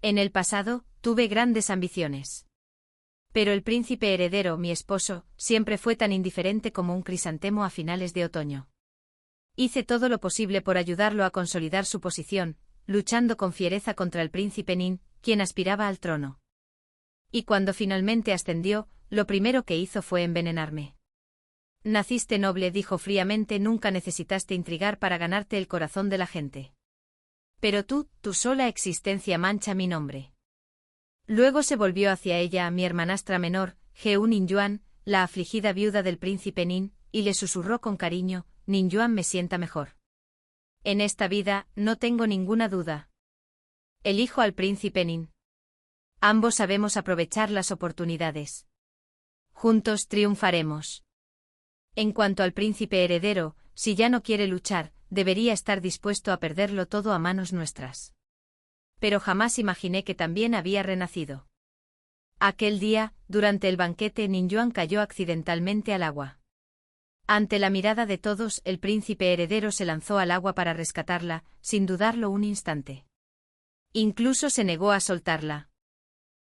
En el pasado, tuve grandes ambiciones. Pero el príncipe heredero, mi esposo, siempre fue tan indiferente como un crisantemo a finales de otoño. Hice todo lo posible por ayudarlo a consolidar su posición, luchando con fiereza contra el príncipe Nin, quien aspiraba al trono. Y cuando finalmente ascendió, lo primero que hizo fue envenenarme. Naciste noble, dijo fríamente, nunca necesitaste intrigar para ganarte el corazón de la gente. Pero tu sola existencia mancha mi nombre. Luego se volvió hacia ella, a mi hermanastra menor, Jeú Ninyuan, la afligida viuda del príncipe Nin, y le susurró con cariño: Ninyuan me sienta mejor. En esta vida, no tengo ninguna duda. Elijo al príncipe Nin. Ambos sabemos aprovechar las oportunidades. Juntos triunfaremos. En cuanto al príncipe heredero, si ya no quiere luchar, debería estar dispuesto a perderlo todo a manos nuestras. Pero jamás imaginé que también había renacido. Aquel día, durante el banquete, Ninyuan cayó accidentalmente al agua. Ante la mirada de todos, el príncipe heredero se lanzó al agua para rescatarla, sin dudarlo un instante. Incluso se negó a soltarla.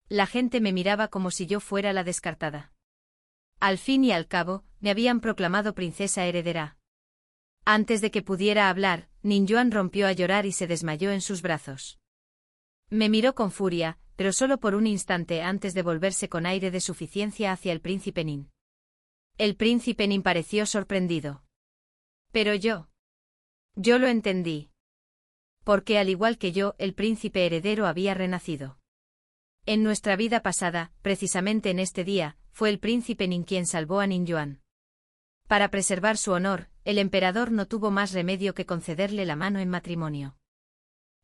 La gente me miraba como si yo fuera la descartada. Al fin y al cabo, me habían proclamado princesa heredera. Antes de que pudiera hablar, Ninyuan rompió a llorar y se desmayó en sus brazos. Me miró con furia, pero solo por un instante antes de volverse con aire de suficiencia hacia el príncipe Nin. El príncipe Nin pareció sorprendido. Pero yo lo entendí. Porque al igual que yo, el príncipe heredero había renacido. En nuestra vida pasada, precisamente en este día, fue el príncipe Nin quien salvó a Ninyuan. Para preservar su honor, el emperador no tuvo más remedio que concederle la mano en matrimonio.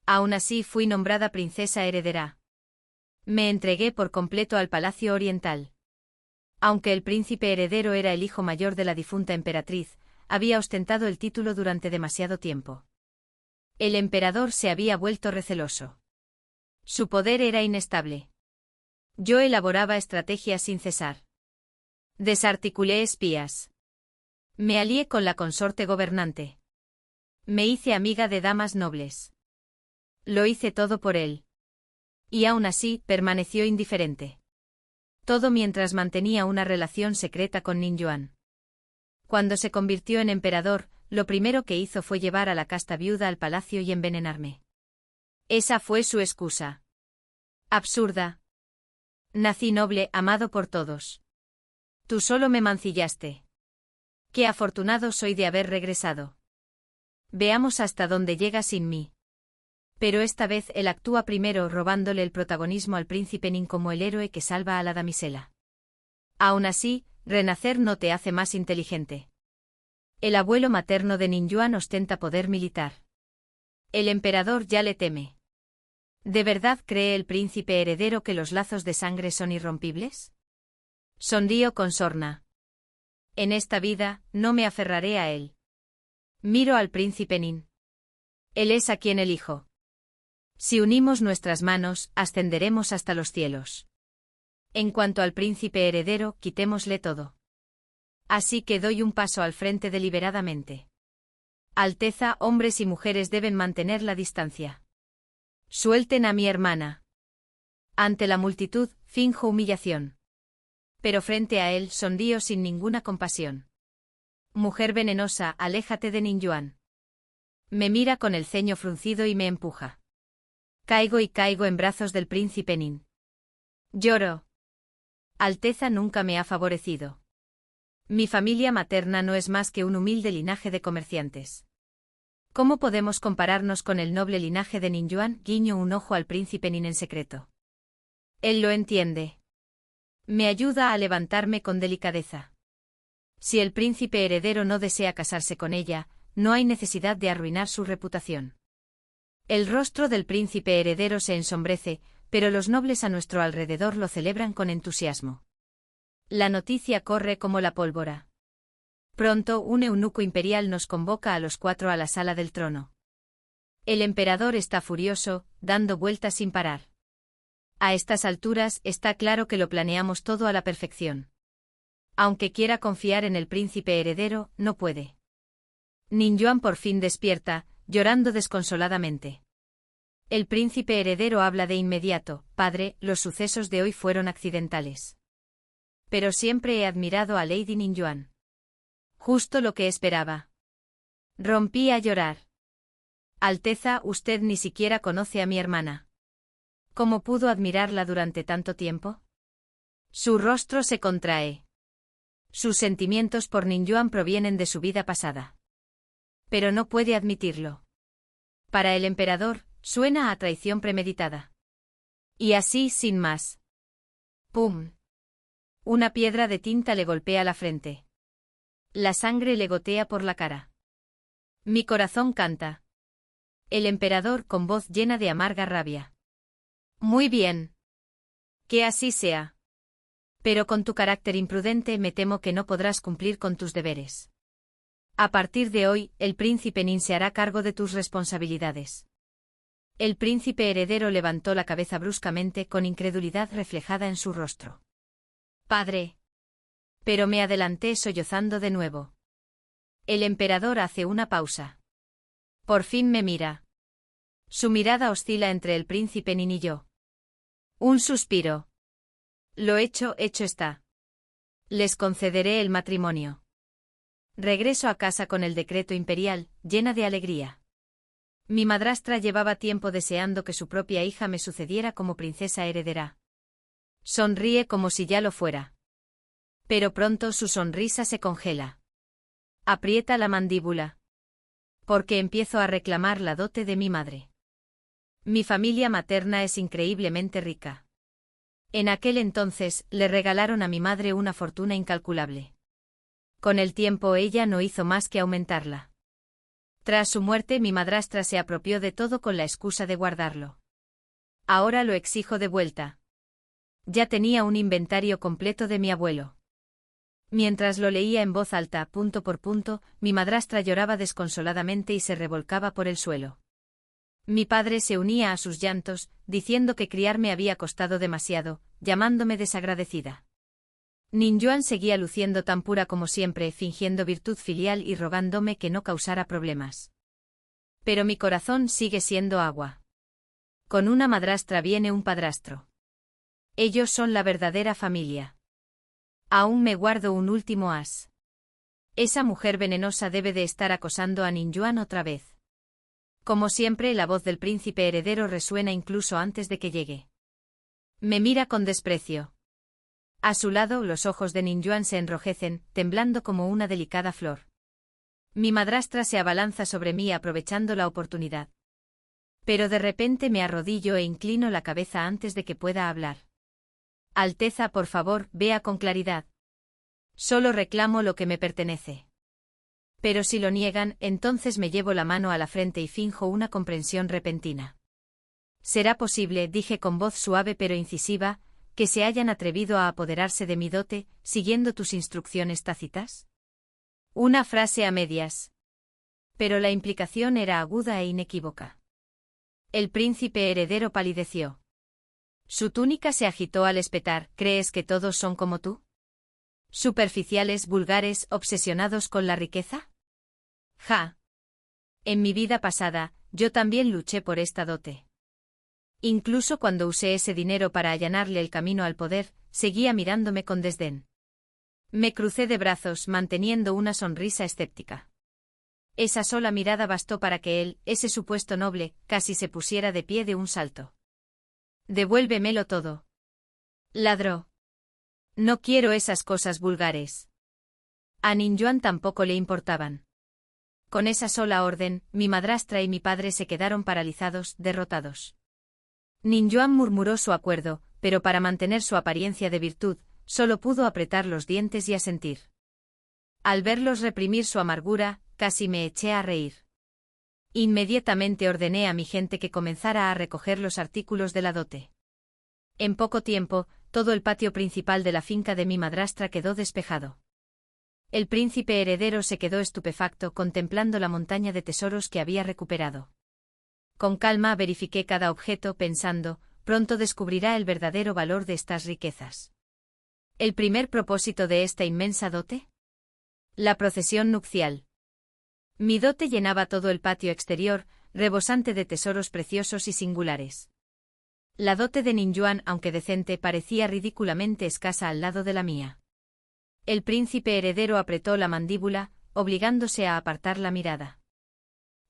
Aún así fui nombrada princesa heredera. Me entregué por completo al palacio oriental. Aunque el príncipe heredero era el hijo mayor de la difunta emperatriz, había ostentado el título durante demasiado tiempo. El emperador se había vuelto receloso. Su poder era inestable. Yo elaboraba estrategias sin cesar. Desarticulé espías. Me alié con la consorte gobernante. Me hice amiga de damas nobles. Lo hice todo por él. Y aún así, permaneció indiferente. Todo mientras mantenía una relación secreta con Ninyuan. Cuando se convirtió en emperador, lo primero que hizo fue llevar a la casta viuda al palacio y envenenarme. Esa fue su excusa. Absurda. Nací noble, amado por todos. Tú solo me mancillaste. Qué afortunado soy de haber regresado. Veamos hasta dónde llega sin mí. Pero esta vez él actúa primero, robándole el protagonismo al príncipe Nin como el héroe que salva a la damisela. Aún así, renacer no te hace más inteligente. El abuelo materno de Ninyuan ostenta poder militar. El emperador ya le teme. ¿De verdad cree el príncipe heredero que los lazos de sangre son irrompibles? Sonrío con sorna. En esta vida, no me aferraré a él. Miro al príncipe Nin. Él es a quien elijo. Si unimos nuestras manos, ascenderemos hasta los cielos. En cuanto al príncipe heredero, quitémosle todo. Así que doy un paso al frente deliberadamente. Alteza, hombres y mujeres deben mantener la distancia. Suelten a mi hermana. Ante la multitud, finjo humillación. Pero frente a él, sonrío sin ninguna compasión. Mujer venenosa, aléjate de Ninyuan. Me mira con el ceño fruncido y me empuja. Caigo en brazos del príncipe Nin. Lloro. Alteza nunca me ha favorecido. Mi familia materna no es más que un humilde linaje de comerciantes. ¿Cómo podemos compararnos con el noble linaje de Ninyuan? Guiño un ojo al príncipe Nin en secreto. Él lo entiende. Me ayuda a levantarme con delicadeza. Si el príncipe heredero no desea casarse con ella, no hay necesidad de arruinar su reputación. El rostro del príncipe heredero se ensombrece, pero los nobles a nuestro alrededor lo celebran con entusiasmo. La noticia corre como la pólvora. Pronto un eunuco imperial nos convoca a los 4 a la sala del trono. El emperador está furioso, dando vueltas sin parar. A estas alturas está claro que lo planeamos todo a la perfección. Aunque quiera confiar en el príncipe heredero, no puede. Ninyuan por fin despierta, llorando desconsoladamente. El príncipe heredero habla de inmediato: padre, los sucesos de hoy fueron accidentales. Pero siempre he admirado a Lady Ninjuan. Justo lo que esperaba. Rompí a llorar. Alteza, usted ni siquiera conoce a mi hermana. ¿Cómo pudo admirarla durante tanto tiempo? Su rostro se contrae. Sus sentimientos por Ninjuan provienen de su vida pasada. Pero no puede admitirlo. Para el emperador, suena a traición premeditada. Y así, sin más. ¡Pum! Una piedra de tinta le golpea la frente. La sangre le gotea por la cara. Mi corazón canta. El emperador, con voz llena de amarga rabia. Muy bien. Que así sea. Pero con tu carácter imprudente me temo que no podrás cumplir con tus deberes. A partir de hoy, el príncipe Nin se hará cargo de tus responsabilidades. El príncipe heredero levantó la cabeza bruscamente con incredulidad reflejada en su rostro. Padre. Pero me adelanté sollozando de nuevo. El emperador hace una pausa. Por fin me mira. Su mirada oscila entre el príncipe Nin y yo. Un suspiro. Lo hecho está. Les concederé el matrimonio. Regreso a casa con el decreto imperial, llena de alegría. Mi madrastra llevaba tiempo deseando que su propia hija me sucediera como princesa heredera. Sonríe como si ya lo fuera. Pero pronto su sonrisa se congela. Aprieta la mandíbula. Porque empiezo a reclamar la dote de mi madre. Mi familia materna es increíblemente rica. En aquel entonces, le regalaron a mi madre una fortuna incalculable. Con el tiempo ella no hizo más que aumentarla. Tras su muerte mi madrastra se apropió de todo con la excusa de guardarlo. Ahora lo exijo de vuelta. Ya tenía un inventario completo de mi abuelo. Mientras lo leía en voz alta, punto por punto, mi madrastra lloraba desconsoladamente y se revolcaba por el suelo. Mi padre se unía a sus llantos, diciendo que criarme había costado demasiado, llamándome desagradecida. Ninjuan seguía luciendo tan pura como siempre, fingiendo virtud filial y rogándome que no causara problemas. Pero mi corazón sigue siendo agua. Con una madrastra viene un padrastro. Ellos son la verdadera familia. Aún me guardo un último as. Esa mujer venenosa debe de estar acosando a Ninjuan otra vez. Como siempre, la voz del príncipe heredero resuena incluso antes de que llegue. Me mira con desprecio. A su lado, los ojos de Ninjuan se enrojecen, temblando como una delicada flor. Mi madrastra se abalanza sobre mí aprovechando la oportunidad. Pero de repente me arrodillo e inclino la cabeza antes de que pueda hablar. Alteza, por favor, vea con claridad. Solo reclamo lo que me pertenece. Pero si lo niegan, entonces me llevo la mano a la frente y finjo una comprensión repentina. ¿Será posible, dije con voz suave pero incisiva, que se hayan atrevido a apoderarse de mi dote, siguiendo tus instrucciones tácitas? Una frase a medias. Pero la implicación era aguda e inequívoca. El príncipe heredero palideció. Su túnica se agitó al espetar. ¿Crees que todos son como tú? ¿Superficiales, vulgares, obsesionados con la riqueza? Ja. En mi vida pasada, yo también luché por esta dote. Incluso cuando usé ese dinero para allanarle el camino al poder, seguía mirándome con desdén. Me crucé de brazos, manteniendo una sonrisa escéptica. Esa sola mirada bastó para que él, ese supuesto noble, casi se pusiera de pie de un salto. Devuélvemelo todo. Ladró. No quiero esas cosas vulgares. A Ninjuan tampoco le importaban. Con esa sola orden, mi madrastra y mi padre se quedaron paralizados, derrotados. Ninjuan murmuró su acuerdo, pero para mantener su apariencia de virtud, solo pudo apretar los dientes y asentir. Al verlos reprimir su amargura, casi me eché a reír. Inmediatamente ordené a mi gente que comenzara a recoger los artículos de la dote. En poco tiempo, todo el patio principal de la finca de mi madrastra quedó despejado. El príncipe heredero se quedó estupefacto contemplando la montaña de tesoros que había recuperado. Con calma verifiqué cada objeto pensando, pronto descubrirá el verdadero valor de estas riquezas. ¿El primer propósito de esta inmensa dote? La procesión nupcial. Mi dote llenaba todo el patio exterior, rebosante de tesoros preciosos y singulares. La dote de Ninjuan, aunque decente, parecía ridículamente escasa al lado de la mía. El príncipe heredero apretó la mandíbula, obligándose a apartar la mirada.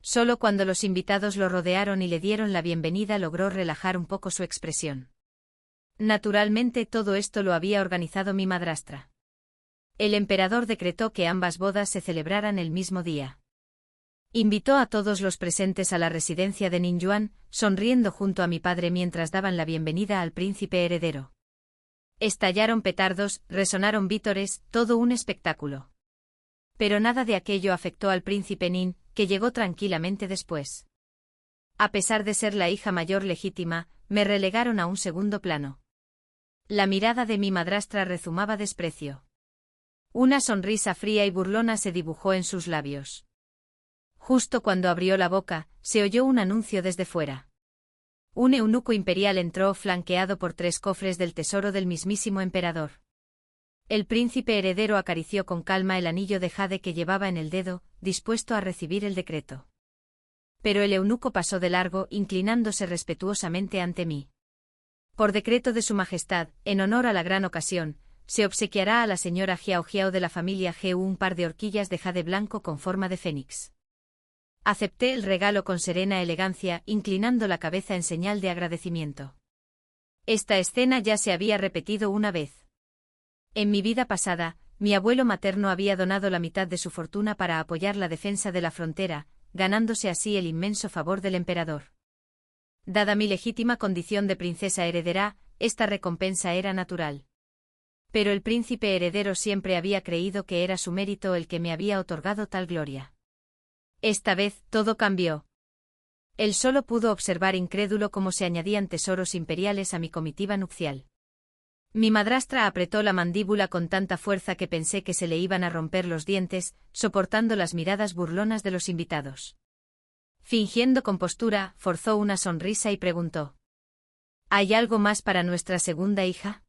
Solo cuando los invitados lo rodearon y le dieron la bienvenida logró relajar un poco su expresión. Naturalmente todo esto lo había organizado mi madrastra. El emperador decretó que ambas bodas se celebraran el mismo día. Invitó a todos los presentes a la residencia de Ninjuan, sonriendo junto a mi padre mientras daban la bienvenida al príncipe heredero. Estallaron petardos, resonaron vítores, todo un espectáculo. Pero nada de aquello afectó al príncipe Nin, que llegó tranquilamente después. A pesar de ser la hija mayor legítima, me relegaron a un segundo plano. La mirada de mi madrastra rezumaba desprecio. Una sonrisa fría y burlona se dibujó en sus labios. Justo cuando abrió la boca, se oyó un anuncio desde fuera. Un eunuco imperial entró flanqueado por 3 cofres del tesoro del mismísimo emperador. El príncipe heredero acarició con calma el anillo de jade que llevaba en el dedo, dispuesto a recibir el decreto. Pero el eunuco pasó de largo, inclinándose respetuosamente ante mí. Por decreto de su majestad, en honor a la gran ocasión, se obsequiará a la señora Jiao Jiao de la familia Gu un par de horquillas de jade blanco con forma de fénix. Acepté el regalo con serena elegancia, inclinando la cabeza en señal de agradecimiento. Esta escena ya se había repetido una vez. En mi vida pasada, mi abuelo materno había donado la mitad de su fortuna para apoyar la defensa de la frontera, ganándose así el inmenso favor del emperador. Dada mi legítima condición de princesa heredera, esta recompensa era natural. Pero el príncipe heredero siempre había creído que era su mérito el que me había otorgado tal gloria. Esta vez, todo cambió. Él solo pudo observar incrédulo cómo se añadían tesoros imperiales a mi comitiva nupcial. Mi madrastra apretó la mandíbula con tanta fuerza que pensé que se le iban a romper los dientes, soportando las miradas burlonas de los invitados. Fingiendo compostura, forzó una sonrisa y preguntó: ¿Hay algo más para nuestra segunda hija?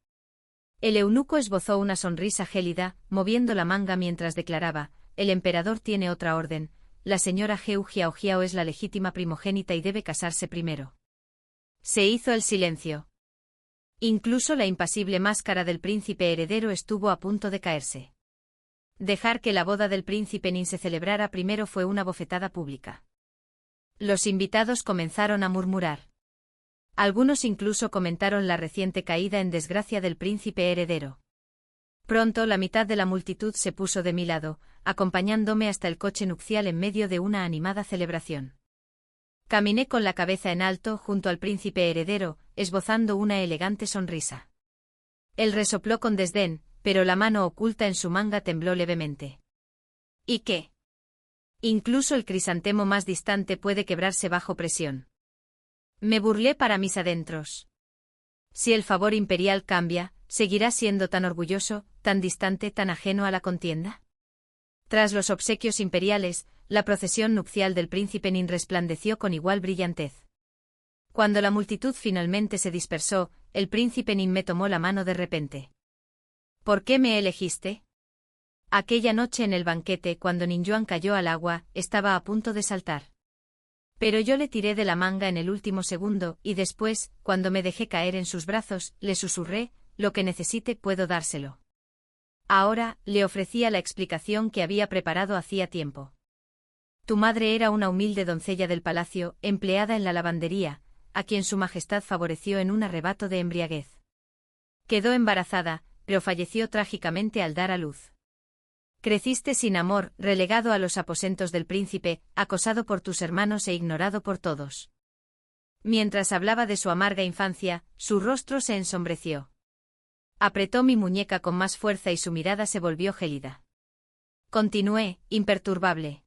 El eunuco esbozó una sonrisa gélida, moviendo la manga mientras declaraba: el emperador tiene otra orden. La señora Gu Jiao Jiao es la legítima primogénita y debe casarse primero. Se hizo el silencio. Incluso la impasible máscara del príncipe heredero estuvo a punto de caerse. Dejar que la boda del príncipe Nin se celebrara primero fue una bofetada pública. Los invitados comenzaron a murmurar. Algunos incluso comentaron la reciente caída en desgracia del príncipe heredero. Pronto la mitad de la multitud se puso de mi lado, acompañándome hasta el coche nupcial en medio de una animada celebración. Caminé con la cabeza en alto junto al príncipe heredero, esbozando una elegante sonrisa. Él resopló con desdén, pero la mano oculta en su manga tembló levemente. ¿Y qué? Incluso el crisantemo más distante puede quebrarse bajo presión. Me burlé para mis adentros. Si el favor imperial cambia, ¿seguirá siendo tan orgulloso, tan distante, tan ajeno a la contienda? Tras los obsequios imperiales, la procesión nupcial del príncipe Nin resplandeció con igual brillantez. Cuando la multitud finalmente se dispersó, el príncipe Nin me tomó la mano de repente. ¿Por qué me elegiste? Aquella noche en el banquete, cuando Ninjuan cayó al agua, estaba a punto de saltar. Pero yo le tiré de la manga en el último segundo, y después, cuando me dejé caer en sus brazos, le susurré: lo que necesite puedo dárselo. Ahora, le ofrecía la explicación que había preparado hacía tiempo. Tu madre era una humilde doncella del palacio, empleada en la lavandería, a quien su majestad favoreció en un arrebato de embriaguez. Quedó embarazada, pero falleció trágicamente al dar a luz. Creciste sin amor, relegado a los aposentos del príncipe, acosado por tus hermanos e ignorado por todos. Mientras hablaba de su amarga infancia, su rostro se ensombreció. Apretó mi muñeca con más fuerza y su mirada se volvió gélida. Continué, imperturbable.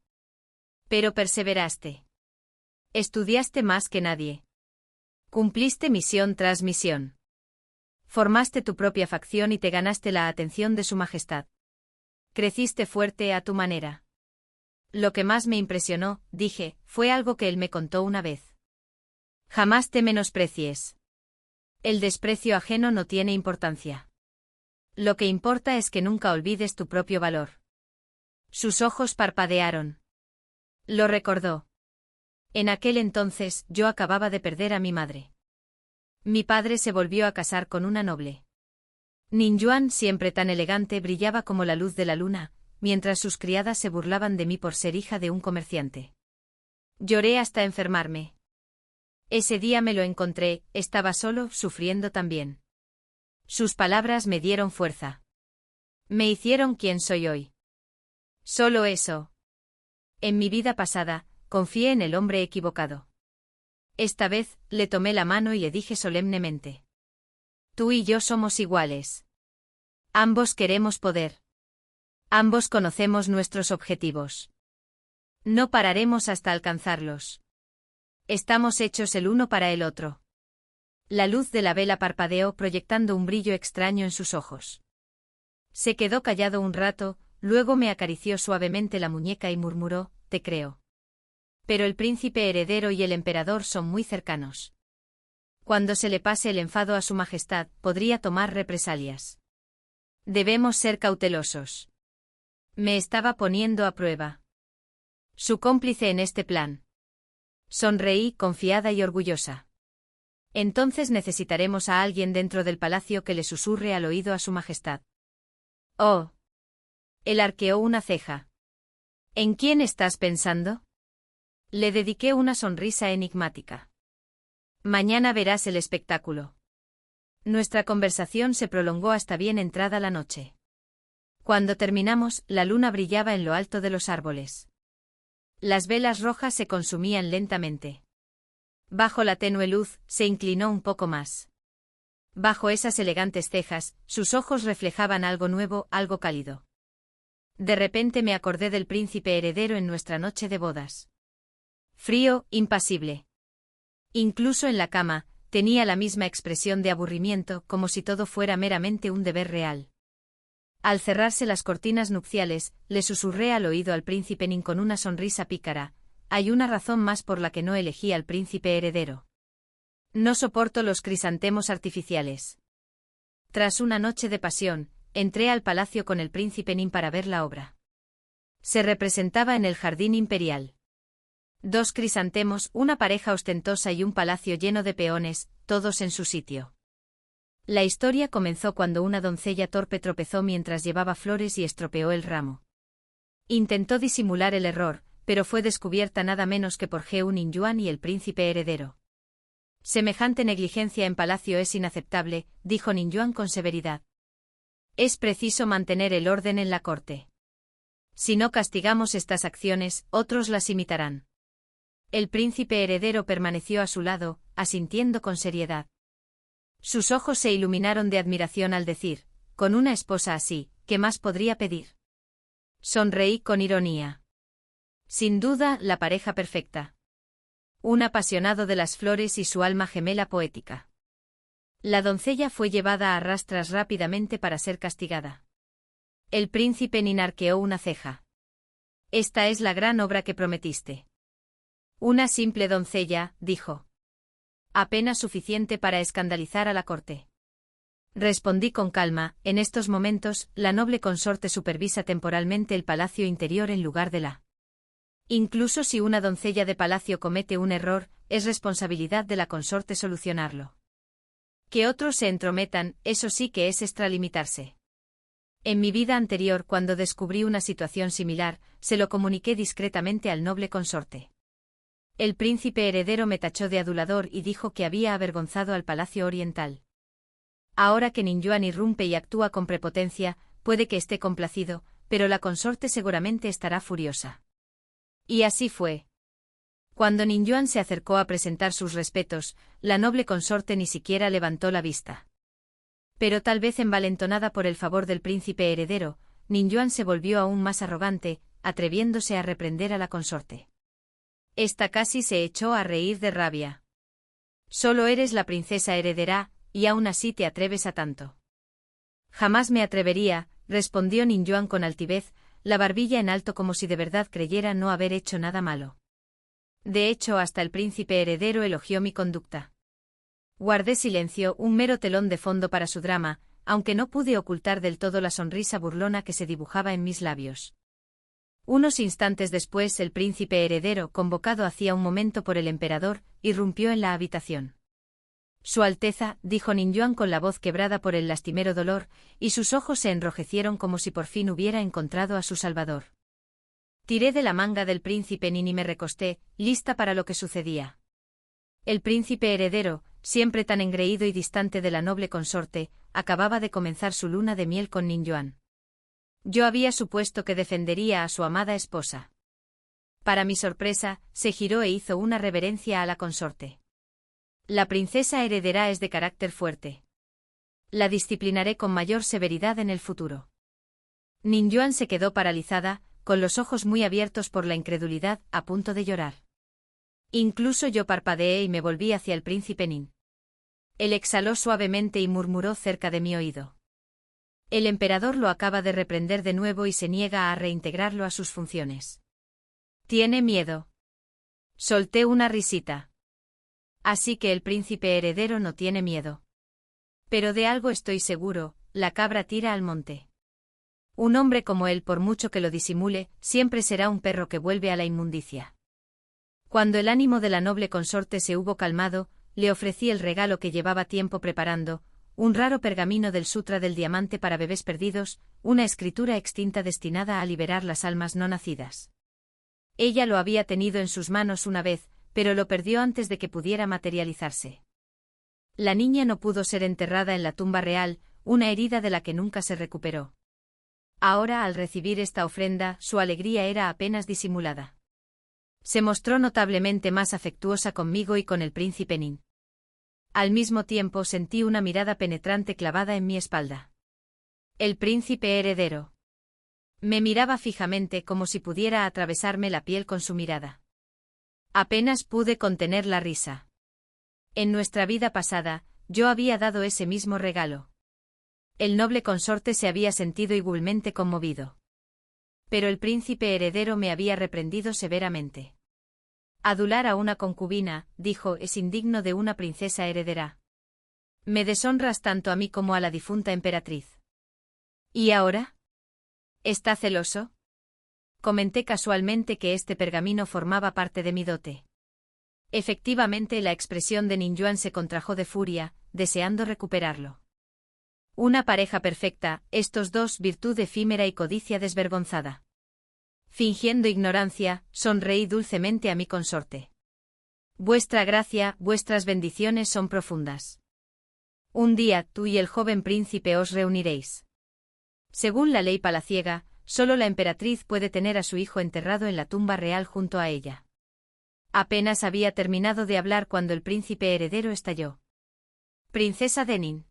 Pero perseveraste. Estudiaste más que nadie. Cumpliste misión tras misión. Formaste tu propia facción y te ganaste la atención de su majestad. Creciste fuerte a tu manera. Lo que más me impresionó, dije, fue algo que él me contó una vez. Jamás te menosprecies. El desprecio ajeno no tiene importancia. Lo que importa es que nunca olvides tu propio valor. Sus ojos parpadearon. Lo recordó. En aquel entonces, yo acababa de perder a mi madre. Mi padre se volvió a casar con una noble. Ninjuan, siempre tan elegante, brillaba como la luz de la luna, mientras sus criadas se burlaban de mí por ser hija de un comerciante. Lloré hasta enfermarme. Ese día me lo encontré, estaba solo, sufriendo también. Sus palabras me dieron fuerza. Me hicieron quien soy hoy. Solo eso. En mi vida pasada, confié en el hombre equivocado. Esta vez, le tomé la mano y le dije solemnemente: tú y yo somos iguales. Ambos queremos poder. Ambos conocemos nuestros objetivos. No pararemos hasta alcanzarlos. Estamos hechos el uno para el otro. La luz de la vela parpadeó proyectando un brillo extraño en sus ojos. Se quedó callado un rato, luego me acarició suavemente la muñeca y murmuró: te creo. Pero el príncipe heredero y el emperador son muy cercanos. Cuando se le pase el enfado a su majestad, podría tomar represalias. Debemos ser cautelosos. Me estaba poniendo a prueba. Su cómplice en este plan. Sonreí, confiada y orgullosa. Entonces necesitaremos a alguien dentro del palacio que le susurre al oído a su majestad. Oh. Él arqueó una ceja. ¿En quién estás pensando? Le dediqué una sonrisa enigmática. Mañana verás el espectáculo. Nuestra conversación se prolongó hasta bien entrada la noche. Cuando terminamos, la luna brillaba en lo alto de los árboles. Las velas rojas se consumían lentamente. Bajo la tenue luz, se inclinó un poco más. Bajo esas elegantes cejas, sus ojos reflejaban algo nuevo, algo cálido. De repente me acordé del príncipe heredero en nuestra noche de bodas. Frío, impasible. Incluso en la cama, tenía la misma expresión de aburrimiento, como si todo fuera meramente un deber real. Al cerrarse las cortinas nupciales, le susurré al oído al príncipe Nin con una sonrisa pícara: hay una razón más por la que no elegí al príncipe heredero. No soporto los crisantemos artificiales. Tras una noche de pasión, entré al palacio con el príncipe Nin para ver la obra. Se representaba en el jardín imperial. 2 crisantemos, una pareja ostentosa y un palacio lleno de peones, todos en su sitio. La historia comenzó cuando una doncella torpe tropezó mientras llevaba flores y estropeó el ramo. Intentó disimular el error, pero fue descubierta nada menos que por Heu Ninjuan y el príncipe heredero. Semejante negligencia en palacio es inaceptable, dijo Ninjuan con severidad. Es preciso mantener el orden en la corte. Si no castigamos estas acciones, otros las imitarán. El príncipe heredero permaneció a su lado, asintiendo con seriedad. Sus ojos se iluminaron de admiración al decir: con una esposa así, ¿qué más podría pedir? Sonreí con ironía. Sin duda, la pareja perfecta. Un apasionado de las flores y su alma gemela poética. La doncella fue llevada a rastras rápidamente para ser castigada. El príncipe Nin arqueó una ceja. Esta es la gran obra que prometiste. Una simple doncella, dijo. Apenas suficiente para escandalizar a la corte. Respondí con calma: en estos momentos, la noble consorte supervisa temporalmente el palacio interior en lugar de la. Incluso si una doncella de palacio comete un error, es responsabilidad de la consorte solucionarlo. Que otros se entrometan, eso sí que es extralimitarse. En mi vida anterior, cuando descubrí una situación similar, se lo comuniqué discretamente al noble consorte. El príncipe heredero me tachó de adulador y dijo que había avergonzado al palacio oriental. Ahora que Ninjuan irrumpe y actúa con prepotencia, puede que esté complacido, pero la consorte seguramente estará furiosa. Y así fue. Cuando Ninjuan se acercó a presentar sus respetos, la noble consorte ni siquiera levantó la vista. Pero tal vez envalentonada por el favor del príncipe heredero, Ninjuan se volvió aún más arrogante, atreviéndose a reprender a la consorte. Esta casi se echó a reír de rabia. Solo eres la princesa heredera, y aún así te atreves a tanto. Jamás me atrevería, respondió Ninjuan con altivez, la barbilla en alto como si de verdad creyera no haber hecho nada malo. De hecho, hasta el príncipe heredero elogió mi conducta. Guardé silencio, un mero telón de fondo para su drama, aunque no pude ocultar del todo la sonrisa burlona que se dibujaba en mis labios. Unos instantes después el príncipe heredero, convocado hacía un momento por el emperador, irrumpió en la habitación. Su Alteza, dijo Ninjuan con la voz quebrada por el lastimero dolor, y sus ojos se enrojecieron como si por fin hubiera encontrado a su salvador. Tiré de la manga del príncipe Nin y me recosté, lista para lo que sucedía. El príncipe heredero, siempre tan engreído y distante de la noble consorte, acababa de comenzar su luna de miel con Ninjuan. Yo había supuesto que defendería a su amada esposa. Para mi sorpresa, se giró e hizo una reverencia a la consorte. La princesa heredera es de carácter fuerte. La disciplinaré con mayor severidad en el futuro. Ninjuan se quedó paralizada, con los ojos muy abiertos por la incredulidad, a punto de llorar. Incluso yo parpadeé y me volví hacia el príncipe Nin. Él exhaló suavemente y murmuró cerca de mi oído. El emperador lo acaba de reprender de nuevo y se niega a reintegrarlo a sus funciones. Tiene miedo. Solté una risita. Así que el príncipe heredero no tiene miedo. Pero de algo estoy seguro, la cabra tira al monte. Un hombre como él, por mucho que lo disimule, siempre será un perro que vuelve a la inmundicia. Cuando el ánimo de la noble consorte se hubo calmado, le ofrecí el regalo que llevaba tiempo preparando, un raro pergamino del Sutra del Diamante para bebés perdidos, una escritura extinta destinada a liberar las almas no nacidas. Ella lo había tenido en sus manos una vez, pero lo perdió antes de que pudiera materializarse. La niña no pudo ser enterrada en la tumba real, una herida de la que nunca se recuperó. Ahora, al recibir esta ofrenda, su alegría era apenas disimulada. Se mostró notablemente más afectuosa conmigo y con el príncipe Nin. Al mismo tiempo sentí una mirada penetrante clavada en mi espalda. El príncipe heredero. Me miraba fijamente como si pudiera atravesarme la piel con su mirada. Apenas pude contener la risa. En nuestra vida pasada, yo había dado ese mismo regalo. El noble consorte se había sentido igualmente conmovido. Pero el príncipe heredero me había reprendido severamente. Adular a una concubina, dijo, es indigno de una princesa heredera. Me deshonras tanto a mí como a la difunta emperatriz. ¿Y ahora? ¿Está celoso? Comenté casualmente que este pergamino formaba parte de mi dote. Efectivamente, la expresión de Ninjuan se contrajo de furia, deseando recuperarlo. Una pareja perfecta, estos dos, virtud efímera y codicia desvergonzada. Fingiendo ignorancia, sonreí dulcemente a mi consorte. Vuestra gracia, vuestras bendiciones son profundas. Un día tú y el joven príncipe os reuniréis. Según la ley palaciega, solo la emperatriz puede tener a su hijo enterrado en la tumba real junto a ella. Apenas había terminado de hablar cuando el príncipe heredero estalló. Princesa Denin.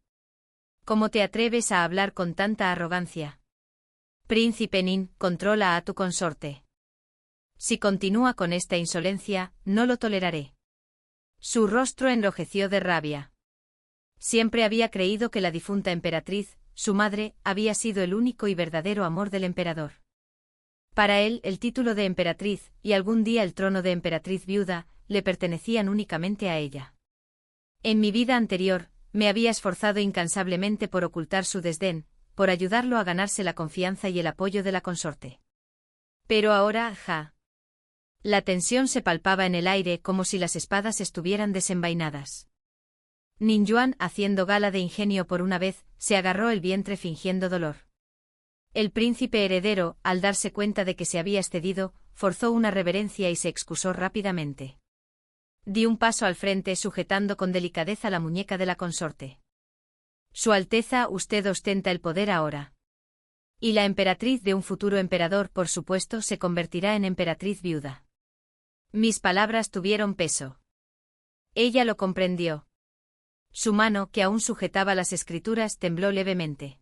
¿Cómo te atreves a hablar con tanta arrogancia? Príncipe Nin, controla a tu consorte. Si continúa con esta insolencia, no lo toleraré. Su rostro enrojeció de rabia. Siempre había creído que la difunta emperatriz, su madre, había sido el único y verdadero amor del emperador. Para él, el título de emperatriz, y algún día el trono de emperatriz viuda, le pertenecían únicamente a ella. En mi vida anterior, me había esforzado incansablemente por ocultar su desdén, por ayudarlo a ganarse la confianza y el apoyo de la consorte. Pero ahora, la tensión se palpaba en el aire como si las espadas estuvieran desenvainadas. Ninjuan, haciendo gala de ingenio por una vez, se agarró el vientre fingiendo dolor. El príncipe heredero, al darse cuenta de que se había excedido, forzó una reverencia y se excusó rápidamente. Di un paso al frente sujetando con delicadeza la muñeca de la consorte. Su Alteza, usted ostenta el poder ahora. Y la emperatriz de un futuro emperador, por supuesto, se convertirá en emperatriz viuda. Mis palabras tuvieron peso. Ella lo comprendió. Su mano, que aún sujetaba las escrituras, tembló levemente.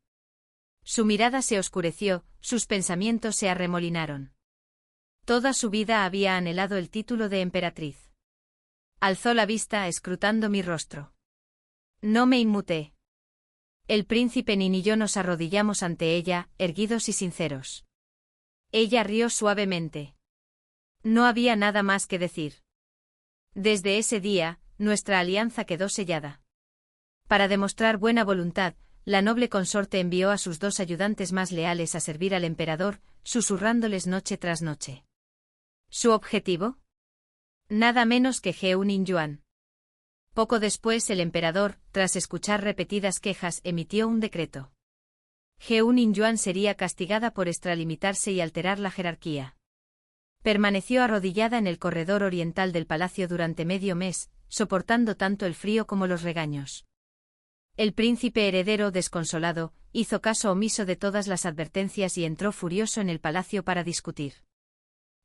Su mirada se oscureció, sus pensamientos se arremolinaron. Toda su vida había anhelado el título de emperatriz. Alzó la vista escrutando mi rostro. No me inmuté. El príncipe Nin y yo nos arrodillamos ante ella, erguidos y sinceros. Ella rió suavemente. No había nada más que decir. Desde ese día, nuestra alianza quedó sellada. Para demostrar buena voluntad, la noble consorte envió a sus dos ayudantes más leales a servir al emperador, susurrándoles noche tras noche. ¿Su objetivo? Nada menos que Geunin Yuan. Poco después el emperador, tras escuchar repetidas quejas, emitió un decreto. Geunin Yuan sería castigada por extralimitarse y alterar la jerarquía. Permaneció arrodillada en el corredor oriental del palacio durante medio mes, soportando tanto el frío como los regaños. El príncipe heredero, desconsolado, hizo caso omiso de todas las advertencias y entró furioso en el palacio para discutir.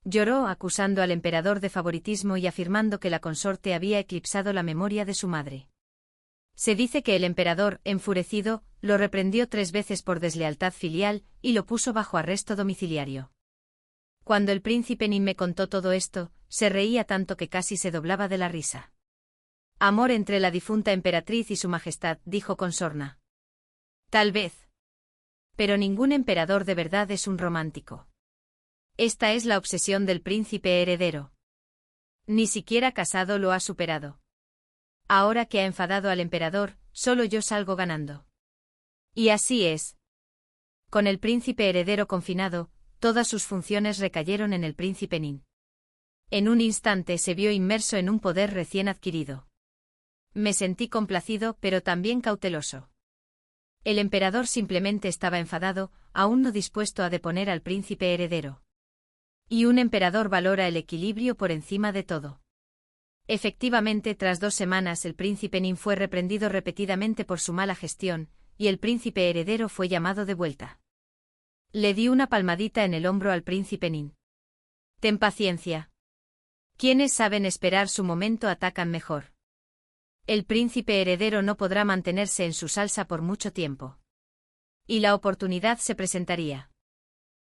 Lloró acusando al emperador de favoritismo y afirmando que la consorte había eclipsado la memoria de su madre. Se dice que el emperador, enfurecido, lo reprendió 3 veces por deslealtad filial y lo puso bajo arresto domiciliario. Cuando el príncipe Nin me contó todo esto, se reía tanto que casi se doblaba de la risa. Amor entre la difunta emperatriz y su majestad, dijo con sorna. Tal vez. Pero ningún emperador de verdad es un romántico. Esta es la obsesión del príncipe heredero. Ni siquiera casado lo ha superado. Ahora que ha enfadado al emperador, solo yo salgo ganando. Y así es. Con el príncipe heredero confinado, todas sus funciones recayeron en el príncipe Nin. En un instante se vio inmerso en un poder recién adquirido. Me sentí complacido, pero también cauteloso. El emperador simplemente estaba enfadado, aún no dispuesto a deponer al príncipe heredero. Y un emperador valora el equilibrio por encima de todo. Efectivamente, tras 2 semanas el príncipe Nin fue reprendido repetidamente por su mala gestión, y el príncipe heredero fue llamado de vuelta. Le di una palmadita en el hombro al príncipe Nin. Ten paciencia. Quienes saben esperar su momento atacan mejor. El príncipe heredero no podrá mantenerse en su salsa por mucho tiempo. Y la oportunidad se presentaría.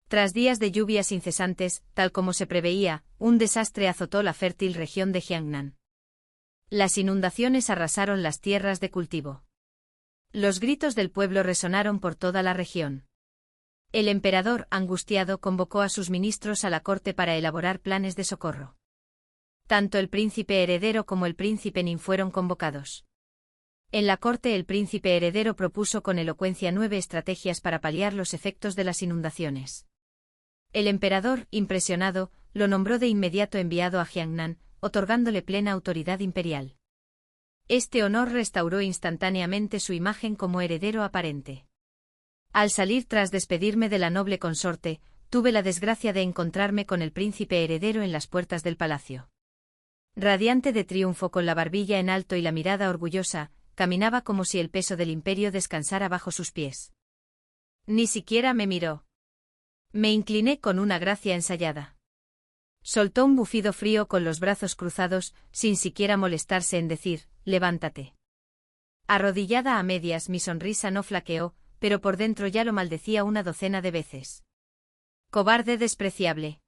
Tras días de lluvias incesantes, tal como se preveía, un desastre azotó la fértil región de Jiangnan. Las inundaciones arrasaron las tierras de cultivo. Los gritos del pueblo resonaron por toda la región. El emperador, angustiado, convocó a sus ministros a la corte para elaborar planes de socorro. Tanto el príncipe heredero como el príncipe Nin fueron convocados. En la corte el príncipe heredero propuso con elocuencia 9 estrategias para paliar los efectos de las inundaciones. El emperador, impresionado, lo nombró de inmediato enviado a Jiangnan, otorgándole plena autoridad imperial. Este honor restauró instantáneamente su imagen como heredero aparente. Al salir tras despedirme de la noble consorte, tuve la desgracia de encontrarme con el príncipe heredero en las puertas del palacio. Radiante de triunfo, con la barbilla en alto y la mirada orgullosa, caminaba como si el peso del imperio descansara bajo sus pies. Ni siquiera me miró. Me incliné con una gracia ensayada. Soltó un bufido frío con los brazos cruzados, sin siquiera molestarse en decir, levántate. Arrodillada a medias, mi sonrisa no flaqueó, pero por dentro ya lo maldecía una docena de veces. Cobarde despreciable.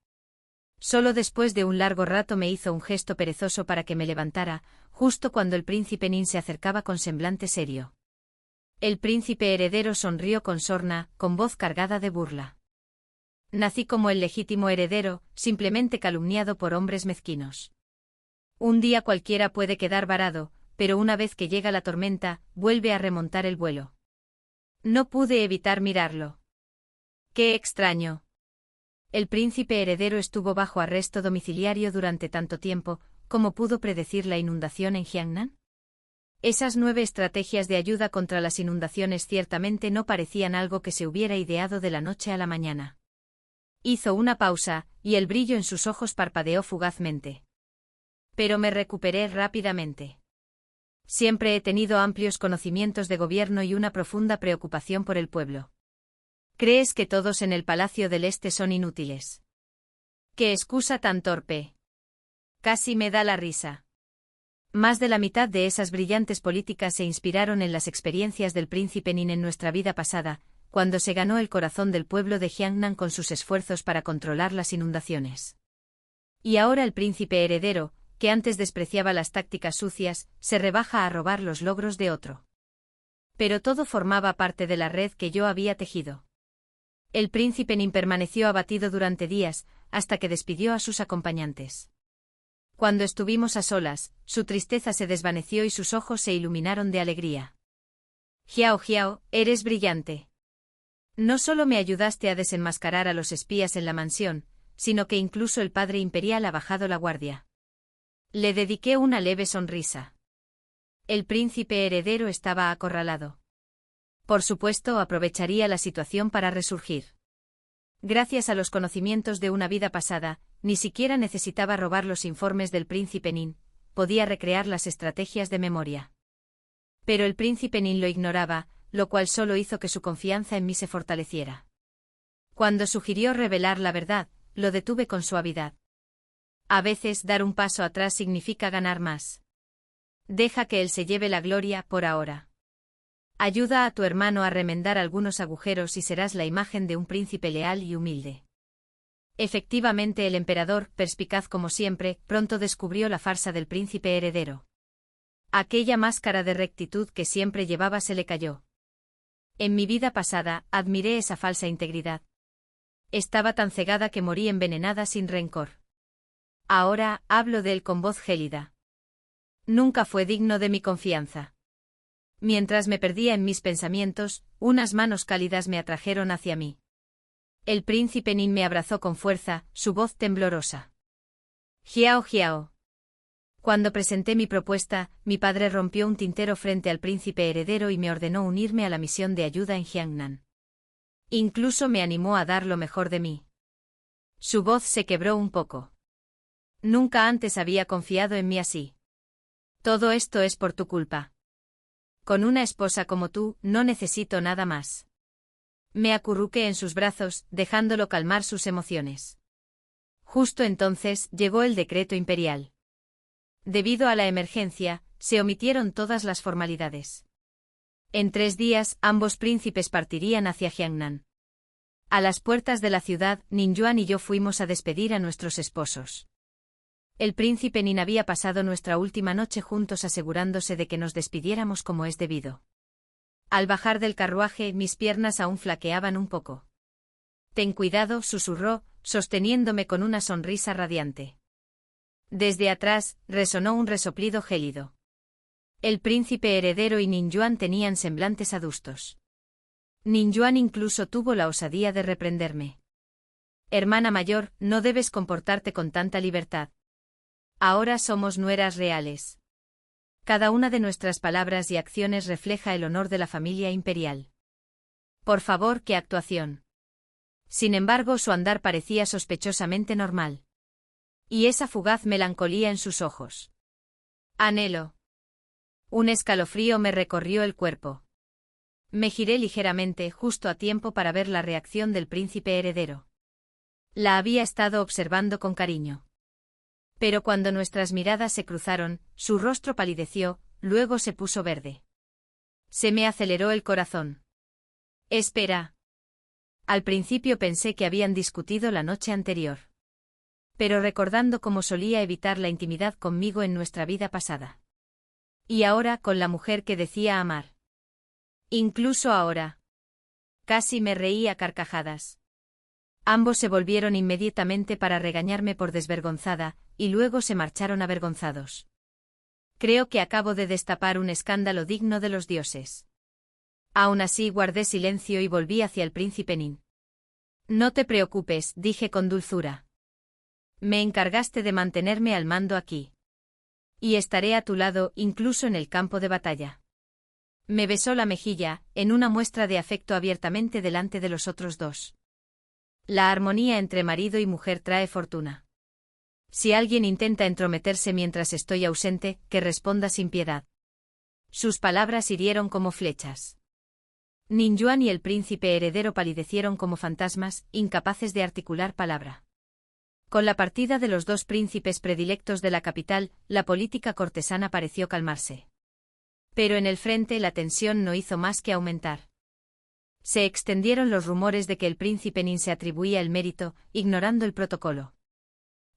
Solo después de un largo rato me hizo un gesto perezoso para que me levantara, justo cuando el príncipe Nin se acercaba con semblante serio. El príncipe heredero sonrió con sorna, con voz cargada de burla. Nací como el legítimo heredero, simplemente calumniado por hombres mezquinos. Un día cualquiera puede quedar varado, pero una vez que llega la tormenta, vuelve a remontar el vuelo. No pude evitar mirarlo. ¡Qué extraño! El príncipe heredero estuvo bajo arresto domiciliario durante tanto tiempo, ¿cómo pudo predecir la inundación en Jiangnan? Esas 9 estrategias de ayuda contra las inundaciones ciertamente no parecían algo que se hubiera ideado de la noche a la mañana. Hizo una pausa, y el brillo en sus ojos parpadeó fugazmente. Pero me recuperé rápidamente. Siempre he tenido amplios conocimientos de gobierno y una profunda preocupación por el pueblo. ¿Crees que todos en el Palacio del Este son inútiles? ¡Qué excusa tan torpe! Casi me da la risa. Más de la mitad de esas brillantes políticas se inspiraron en las experiencias del príncipe Nin en nuestra vida pasada, cuando se ganó el corazón del pueblo de Jiangnan con sus esfuerzos para controlar las inundaciones. Y ahora el príncipe heredero, que antes despreciaba las tácticas sucias, se rebaja a robar los logros de otro. Pero todo formaba parte de la red que yo había tejido. El príncipe Nin permaneció abatido durante días, hasta que despidió a sus acompañantes. Cuando estuvimos a solas, su tristeza se desvaneció y sus ojos se iluminaron de alegría. Jiao Jiao, eres brillante. No solo me ayudaste a desenmascarar a los espías en la mansión, sino que incluso el padre imperial ha bajado la guardia. Le dediqué una leve sonrisa. El príncipe heredero estaba acorralado. Por supuesto, aprovecharía la situación para resurgir. Gracias a los conocimientos de una vida pasada, ni siquiera necesitaba robar los informes del príncipe Nin, podía recrear las estrategias de memoria. Pero el príncipe Nin lo ignoraba, lo cual solo hizo que su confianza en mí se fortaleciera. Cuando sugirió revelar la verdad, lo detuve con suavidad. A veces dar un paso atrás significa ganar más. Deja que él se lleve la gloria por ahora. Ayuda a tu hermano a remendar algunos agujeros y serás la imagen de un príncipe leal y humilde. Efectivamente, el emperador, perspicaz como siempre, pronto descubrió la farsa del príncipe heredero. Aquella máscara de rectitud que siempre llevaba se le cayó. En mi vida pasada, admiré esa falsa integridad. Estaba tan cegada que morí envenenada sin rencor. Ahora, hablo de él con voz gélida. Nunca fue digno de mi confianza. Mientras me perdía en mis pensamientos, unas manos cálidas me atrajeron hacia mí. El príncipe Nin me abrazó con fuerza, su voz temblorosa. Jiao Jiao. Cuando presenté mi propuesta, mi padre rompió un tintero frente al príncipe heredero y me ordenó unirme a la misión de ayuda en Jiangnan. Incluso me animó a dar lo mejor de mí. Su voz se quebró un poco. Nunca antes había confiado en mí así. Todo esto es por tu culpa. Con una esposa como tú, no necesito nada más. Me acurruqué en sus brazos, dejándolo calmar sus emociones. Justo entonces, llegó el decreto imperial. Debido a la emergencia, se omitieron todas las formalidades. En 3 días, ambos príncipes partirían hacia Jiangnan. A las puertas de la ciudad, Nin Yuan y yo fuimos a despedir a nuestros esposos. El príncipe Nin había pasado nuestra última noche juntos asegurándose de que nos despidiéramos como es debido. Al bajar del carruaje, mis piernas aún flaqueaban un poco. Ten cuidado, susurró, sosteniéndome con una sonrisa radiante. Desde atrás, resonó un resoplido gélido. El príncipe heredero y Nin Yuan tenían semblantes adustos. Nin Yuan incluso tuvo la osadía de reprenderme. Hermana mayor, no debes comportarte con tanta libertad. Ahora somos nueras reales. Cada una de nuestras palabras y acciones refleja el honor de la familia imperial. Por favor, qué actuación. Sin embargo, su andar parecía sospechosamente normal. Y esa fugaz melancolía en sus ojos. Anhelo. Un escalofrío me recorrió el cuerpo. Me giré ligeramente, justo a tiempo para ver la reacción del príncipe heredero. La había estado observando con cariño. Pero cuando nuestras miradas se cruzaron, su rostro palideció, luego se puso verde. Se me aceleró el corazón. Espera. Al principio pensé que habían discutido la noche anterior. Pero recordando cómo solía evitar la intimidad conmigo en nuestra vida pasada. Y ahora con la mujer que decía amar. Incluso ahora. Casi me reí a carcajadas. Ambos se volvieron inmediatamente para regañarme por desvergonzada, y luego se marcharon avergonzados. Creo que acabo de destapar un escándalo digno de los dioses. Aún así guardé silencio y volví hacia el príncipe Nin. No te preocupes, dije con dulzura. Me encargaste de mantenerme al mando aquí. Y estaré a tu lado, incluso en el campo de batalla. Me besó la mejilla, en una muestra de afecto abiertamente delante de los otros dos. La armonía entre marido y mujer trae fortuna. Si alguien intenta entrometerse mientras estoy ausente, que responda sin piedad. Sus palabras hirieron como flechas. Nin Yuan y el príncipe heredero palidecieron como fantasmas, incapaces de articular palabra. Con la partida de los 2 príncipes predilectos de la capital, la política cortesana pareció calmarse. Pero en el frente la tensión no hizo más que aumentar. Se extendieron los rumores de que el príncipe Nin se atribuía el mérito, ignorando el protocolo.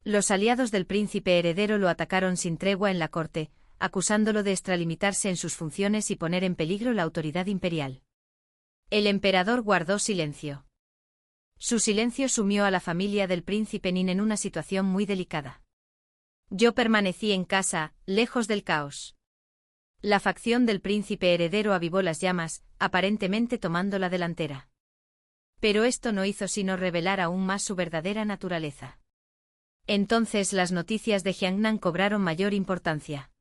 Los aliados del príncipe heredero lo atacaron sin tregua en la corte, acusándolo de extralimitarse en sus funciones y poner en peligro la autoridad imperial. El emperador guardó silencio. Su silencio sumió a la familia del príncipe Nin en una situación muy delicada. Yo permanecí en casa, lejos del caos. La facción del príncipe heredero avivó las llamas, aparentemente tomando la delantera. Pero esto no hizo sino revelar aún más su verdadera naturaleza. Entonces las noticias de Jiangnan cobraron mayor importancia.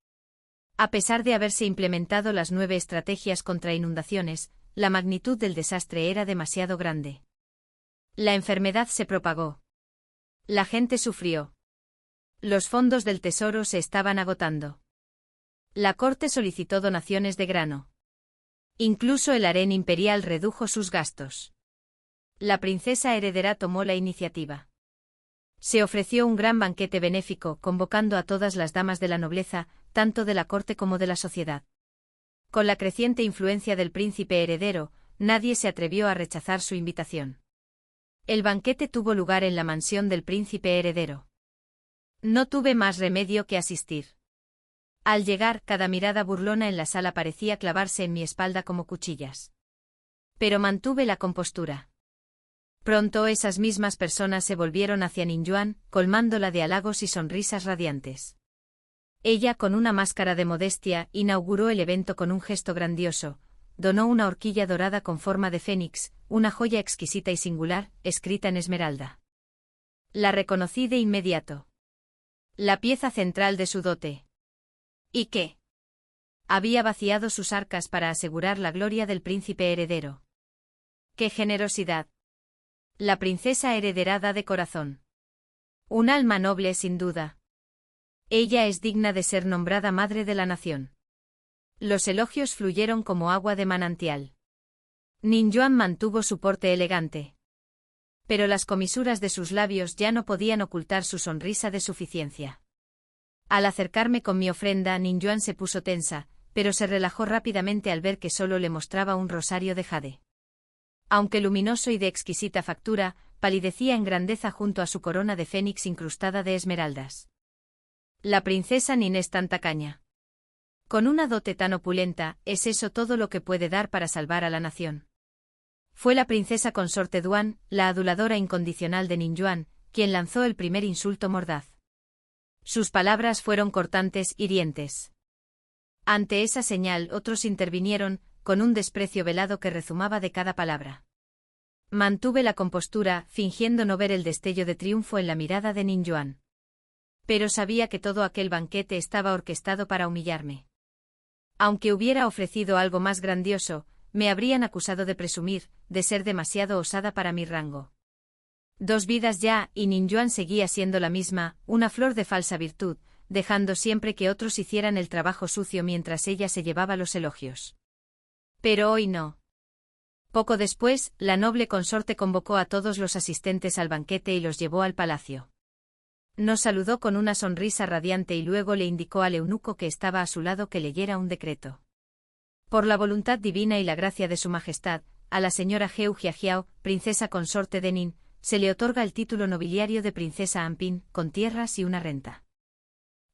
A pesar de haberse implementado las 9 estrategias contra inundaciones, la magnitud del desastre era demasiado grande. La enfermedad se propagó. La gente sufrió. Los fondos del tesoro se estaban agotando. La corte solicitó donaciones de grano. Incluso el harén imperial redujo sus gastos. La princesa heredera tomó la iniciativa. Se ofreció un gran banquete benéfico, convocando a todas las damas de la nobleza, tanto de la corte como de la sociedad. Con la creciente influencia del príncipe heredero, nadie se atrevió a rechazar su invitación. El banquete tuvo lugar en la mansión del príncipe heredero. No tuve más remedio que asistir. Al llegar, cada mirada burlona en la sala parecía clavarse en mi espalda como cuchillas. Pero mantuve la compostura. Pronto esas mismas personas se volvieron hacia Ninjuan, colmándola de halagos y sonrisas radiantes. Ella, con una máscara de modestia, inauguró el evento con un gesto grandioso. Donó una horquilla dorada con forma de fénix, una joya exquisita y singular, escrita en esmeralda. La reconocí de inmediato. La pieza central de su dote. ¿Y qué? Había vaciado sus arcas para asegurar la gloria del príncipe heredero. ¡Qué generosidad! La princesa heredera de corazón. Un alma noble sin duda. Ella es digna de ser nombrada madre de la nación. Los elogios fluyeron como agua de manantial. Ninjuan mantuvo su porte elegante. Pero las comisuras de sus labios ya no podían ocultar su sonrisa de suficiencia. Al acercarme con mi ofrenda, Ninjuan se puso tensa, pero se relajó rápidamente al ver que solo le mostraba un rosario de jade. Aunque luminoso y de exquisita factura, palidecía en grandeza junto a su corona de fénix incrustada de esmeraldas. La princesa Nin es tan tacaña. Con una dote tan opulenta, ¿es eso todo lo que puede dar para salvar a la nación? Fue la princesa consorte Duan, la aduladora incondicional de Ninjuan, quien lanzó el primer insulto mordaz. Sus palabras fueron cortantes, hirientes. Ante esa señal, otros intervinieron, con un desprecio velado que rezumaba de cada palabra. Mantuve la compostura, fingiendo no ver el destello de triunfo en la mirada de Ninjuan. Pero sabía que todo aquel banquete estaba orquestado para humillarme. Aunque hubiera ofrecido algo más grandioso, me habrían acusado de presumir, de ser demasiado osada para mi rango. 2 vidas ya, y Ninjuan seguía siendo la misma, una flor de falsa virtud, dejando siempre que otros hicieran el trabajo sucio mientras ella se llevaba los elogios. Pero hoy no. Poco después, la noble consorte convocó a todos los asistentes al banquete y los llevó al palacio. Nos saludó con una sonrisa radiante y luego le indicó al eunuco que estaba a su lado que leyera un decreto. Por la voluntad divina y la gracia de su majestad, a la señora Heu Jiajiao, princesa consorte de Nin, se le otorga el título nobiliario de princesa Ampin, con tierras y una renta.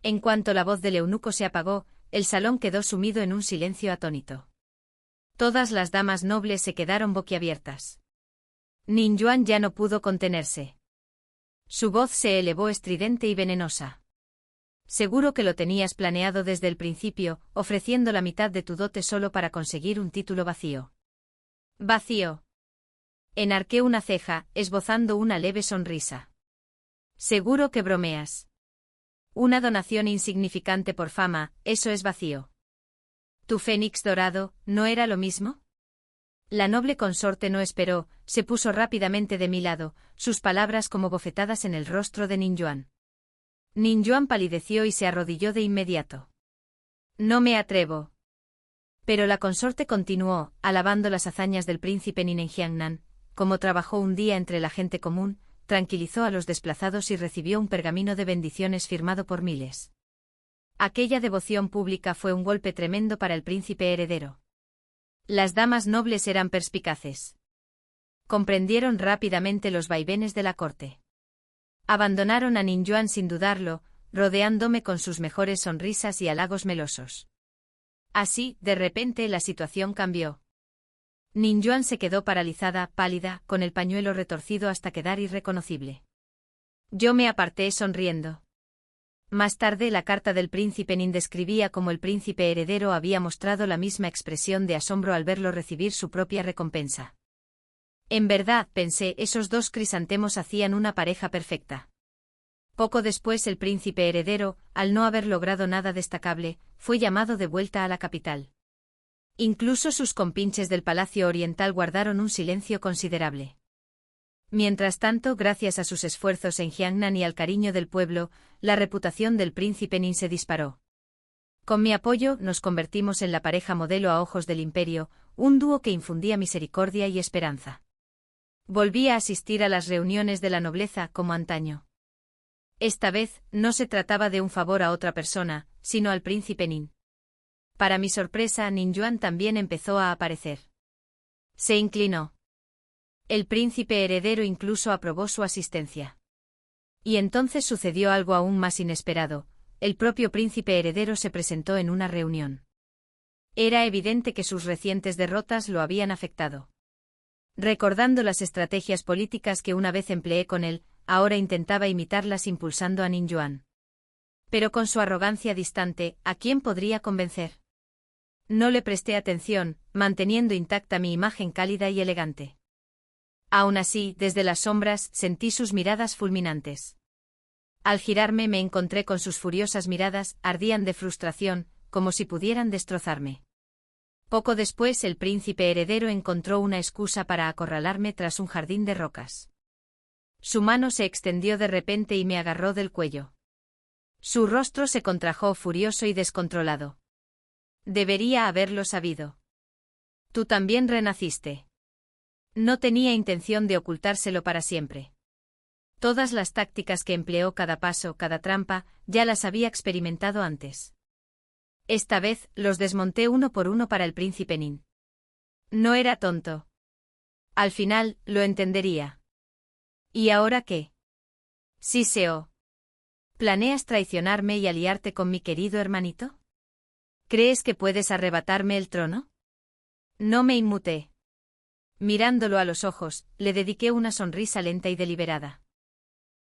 En cuanto la voz del eunuco se apagó, el salón quedó sumido en un silencio atónito. Todas las damas nobles se quedaron boquiabiertas. Ninjuan ya no pudo contenerse. Su voz se elevó estridente y venenosa. Seguro que lo tenías planeado desde el principio, ofreciendo la mitad de tu dote solo para conseguir un título vacío. Vacío. Enarqué una ceja, esbozando una leve sonrisa. Seguro que bromeas. Una donación insignificante por fama, eso es vacío. ¿Tu fénix dorado, no era lo mismo? La noble consorte no esperó, se puso rápidamente de mi lado, sus palabras como bofetadas en el rostro de Ninjuan. Ninjuan palideció y se arrodilló de inmediato. No me atrevo. Pero la consorte continuó, alabando las hazañas del príncipe Nin en Jiangnan, como trabajó un día entre la gente común, tranquilizó a los desplazados y recibió un pergamino de bendiciones firmado por miles. Aquella devoción pública fue un golpe tremendo para el príncipe heredero. Las damas nobles eran perspicaces. Comprendieron rápidamente los vaivenes de la corte. Abandonaron a Ninjuan sin dudarlo, rodeándome con sus mejores sonrisas y halagos melosos. Así, de repente, la situación cambió. Ninjuan se quedó paralizada, pálida, con el pañuelo retorcido hasta quedar irreconocible. Yo me aparté sonriendo. Más tarde la carta del príncipe Nin describía cómo el príncipe heredero había mostrado la misma expresión de asombro al verlo recibir su propia recompensa. En verdad, pensé, esos dos crisantemos hacían una pareja perfecta. Poco después el príncipe heredero, al no haber logrado nada destacable, fue llamado de vuelta a la capital. Incluso sus compinches del Palacio Oriental guardaron un silencio considerable. Mientras tanto, gracias a sus esfuerzos en Jiangnan y al cariño del pueblo, la reputación del príncipe Nin se disparó. Con mi apoyo, nos convertimos en la pareja modelo a ojos del imperio, un dúo que infundía misericordia y esperanza. Volví a asistir a las reuniones de la nobleza como antaño. Esta vez, no se trataba de un favor a otra persona, sino al príncipe Nin. Para mi sorpresa, Nin Yuan también empezó a aparecer. Se inclinó. El príncipe heredero incluso aprobó su asistencia. Y entonces sucedió algo aún más inesperado, el propio príncipe heredero se presentó en una reunión. Era evidente que sus recientes derrotas lo habían afectado. Recordando las estrategias políticas que una vez empleé con él, ahora intentaba imitarlas impulsando a Nin Yuan. Pero con su arrogancia distante, ¿a quién podría convencer? No le presté atención, manteniendo intacta mi imagen cálida y elegante. Aún así, desde las sombras, sentí sus miradas fulminantes. Al girarme me encontré con sus furiosas miradas, ardían de frustración, como si pudieran destrozarme. Poco después el príncipe heredero encontró una excusa para acorralarme tras un jardín de rocas. Su mano se extendió de repente y me agarró del cuello. Su rostro se contrajo furioso y descontrolado. Debería haberlo sabido. Tú también renaciste. No tenía intención de ocultárselo para siempre. Todas las tácticas que empleó, cada paso, cada trampa, ya las había experimentado antes. Esta vez, los desmonté uno por uno para el príncipe Nin. No era tonto. Al final, lo entendería. ¿Y ahora qué? Sí, Seo. ¿Planeas traicionarme y aliarte con mi querido hermanito? ¿Crees que puedes arrebatarme el trono? No me inmuté. Mirándolo a los ojos, le dediqué una sonrisa lenta y deliberada.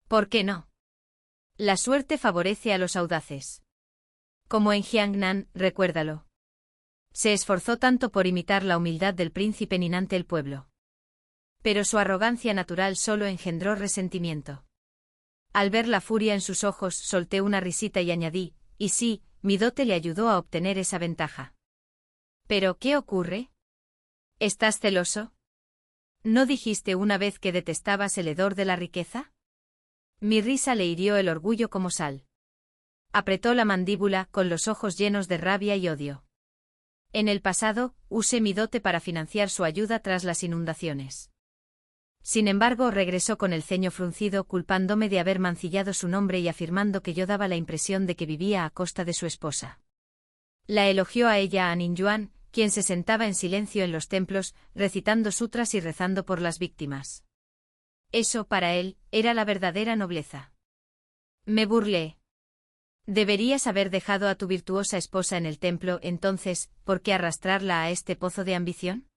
¿Por qué no? La suerte favorece a los audaces. Como en Jiangnan, recuérdalo. Se esforzó tanto por imitar la humildad del príncipe Nin ante el pueblo. Pero su arrogancia natural solo engendró resentimiento. Al ver la furia en sus ojos, solté una risita y añadí, y sí, mi dote le ayudó a obtener esa ventaja. ¿Pero qué ocurre? ¿Estás celoso? ¿No dijiste una vez que detestabas el hedor de la riqueza? Mi risa le hirió el orgullo como sal. Apretó la mandíbula, con los ojos llenos de rabia y odio. En el pasado, usé mi dote para financiar su ayuda tras las inundaciones. Sin embargo, regresó con el ceño fruncido, culpándome de haber mancillado su nombre y afirmando que yo daba la impresión de que vivía a costa de su esposa. La elogió a ella, a Nin Yuan, quien se sentaba en silencio en los templos, recitando sutras y rezando por las víctimas. Eso, para él, era la verdadera nobleza. Me burlé. Deberías haber dejado a tu virtuosa esposa en el templo, entonces, ¿por qué arrastrarla a este pozo de ambición?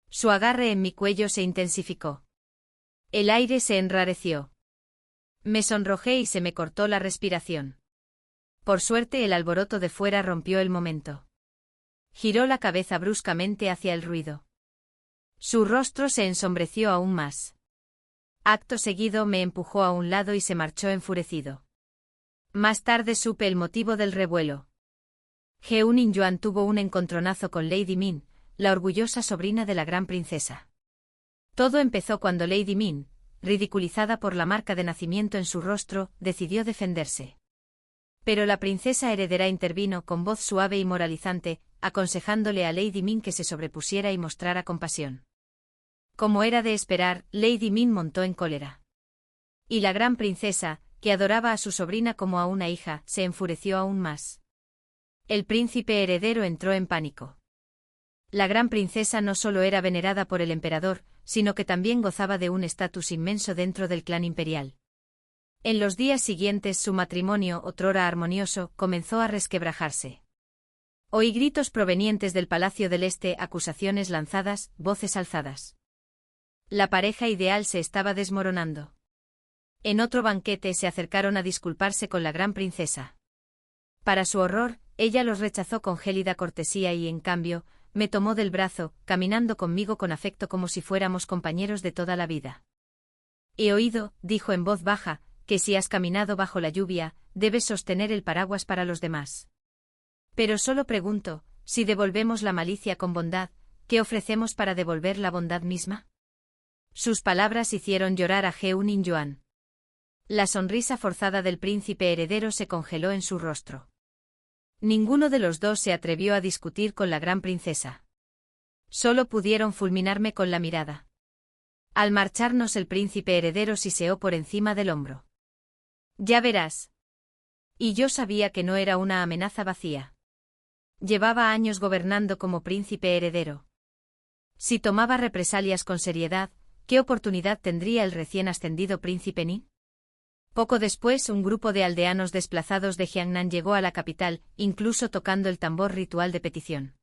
Su agarre en mi cuello se intensificó. El aire se enrareció. Me sonrojé y se me cortó la respiración. Por suerte el alboroto de fuera rompió el momento. Giró la cabeza bruscamente hacia el ruido. Su rostro se ensombreció aún más. Acto seguido me empujó a un lado y se marchó enfurecido. Más tarde supe el motivo del revuelo. Nin Yuan tuvo un encontronazo con Lady Min, la orgullosa sobrina de la gran princesa. Todo empezó cuando Lady Min, ridiculizada por la marca de nacimiento en su rostro, decidió defenderse. Pero la princesa heredera intervino con voz suave y moralizante, aconsejándole a Lady Min que se sobrepusiera y mostrara compasión. Como era de esperar, Lady Min montó en cólera. Y la gran princesa, que adoraba a su sobrina como a una hija, se enfureció aún más. El príncipe heredero entró en pánico. La gran princesa no solo era venerada por el emperador, sino que también gozaba de un estatus inmenso dentro del clan imperial. En los días siguientes su matrimonio, otrora armonioso, comenzó a resquebrajarse. Oí gritos provenientes del Palacio del Este, acusaciones lanzadas, voces alzadas. La pareja ideal se estaba desmoronando. En otro banquete se acercaron a disculparse con la gran princesa. Para su horror, ella los rechazó con gélida cortesía y, en cambio, me tomó del brazo, caminando conmigo con afecto como si fuéramos compañeros de toda la vida. He oído, dijo en voz baja, que si has caminado bajo la lluvia, debes sostener el paraguas para los demás. Pero solo pregunto, si devolvemos la malicia con bondad, ¿qué ofrecemos para devolver la bondad misma? Sus palabras hicieron llorar a Heo Ninjuan. La sonrisa forzada del príncipe heredero se congeló en su rostro. Ninguno de los dos se atrevió a discutir con la gran princesa. Solo pudieron fulminarme con la mirada. Al marcharnos el príncipe heredero siseó por encima del hombro. Ya verás. Y yo sabía que no era una amenaza vacía. Llevaba años gobernando como príncipe heredero. Si tomaba represalias con seriedad, ¿qué oportunidad tendría el recién ascendido príncipe Nin? Poco después un grupo de aldeanos desplazados de Jiangnan llegó a la capital, incluso tocando el tambor ritual de petición.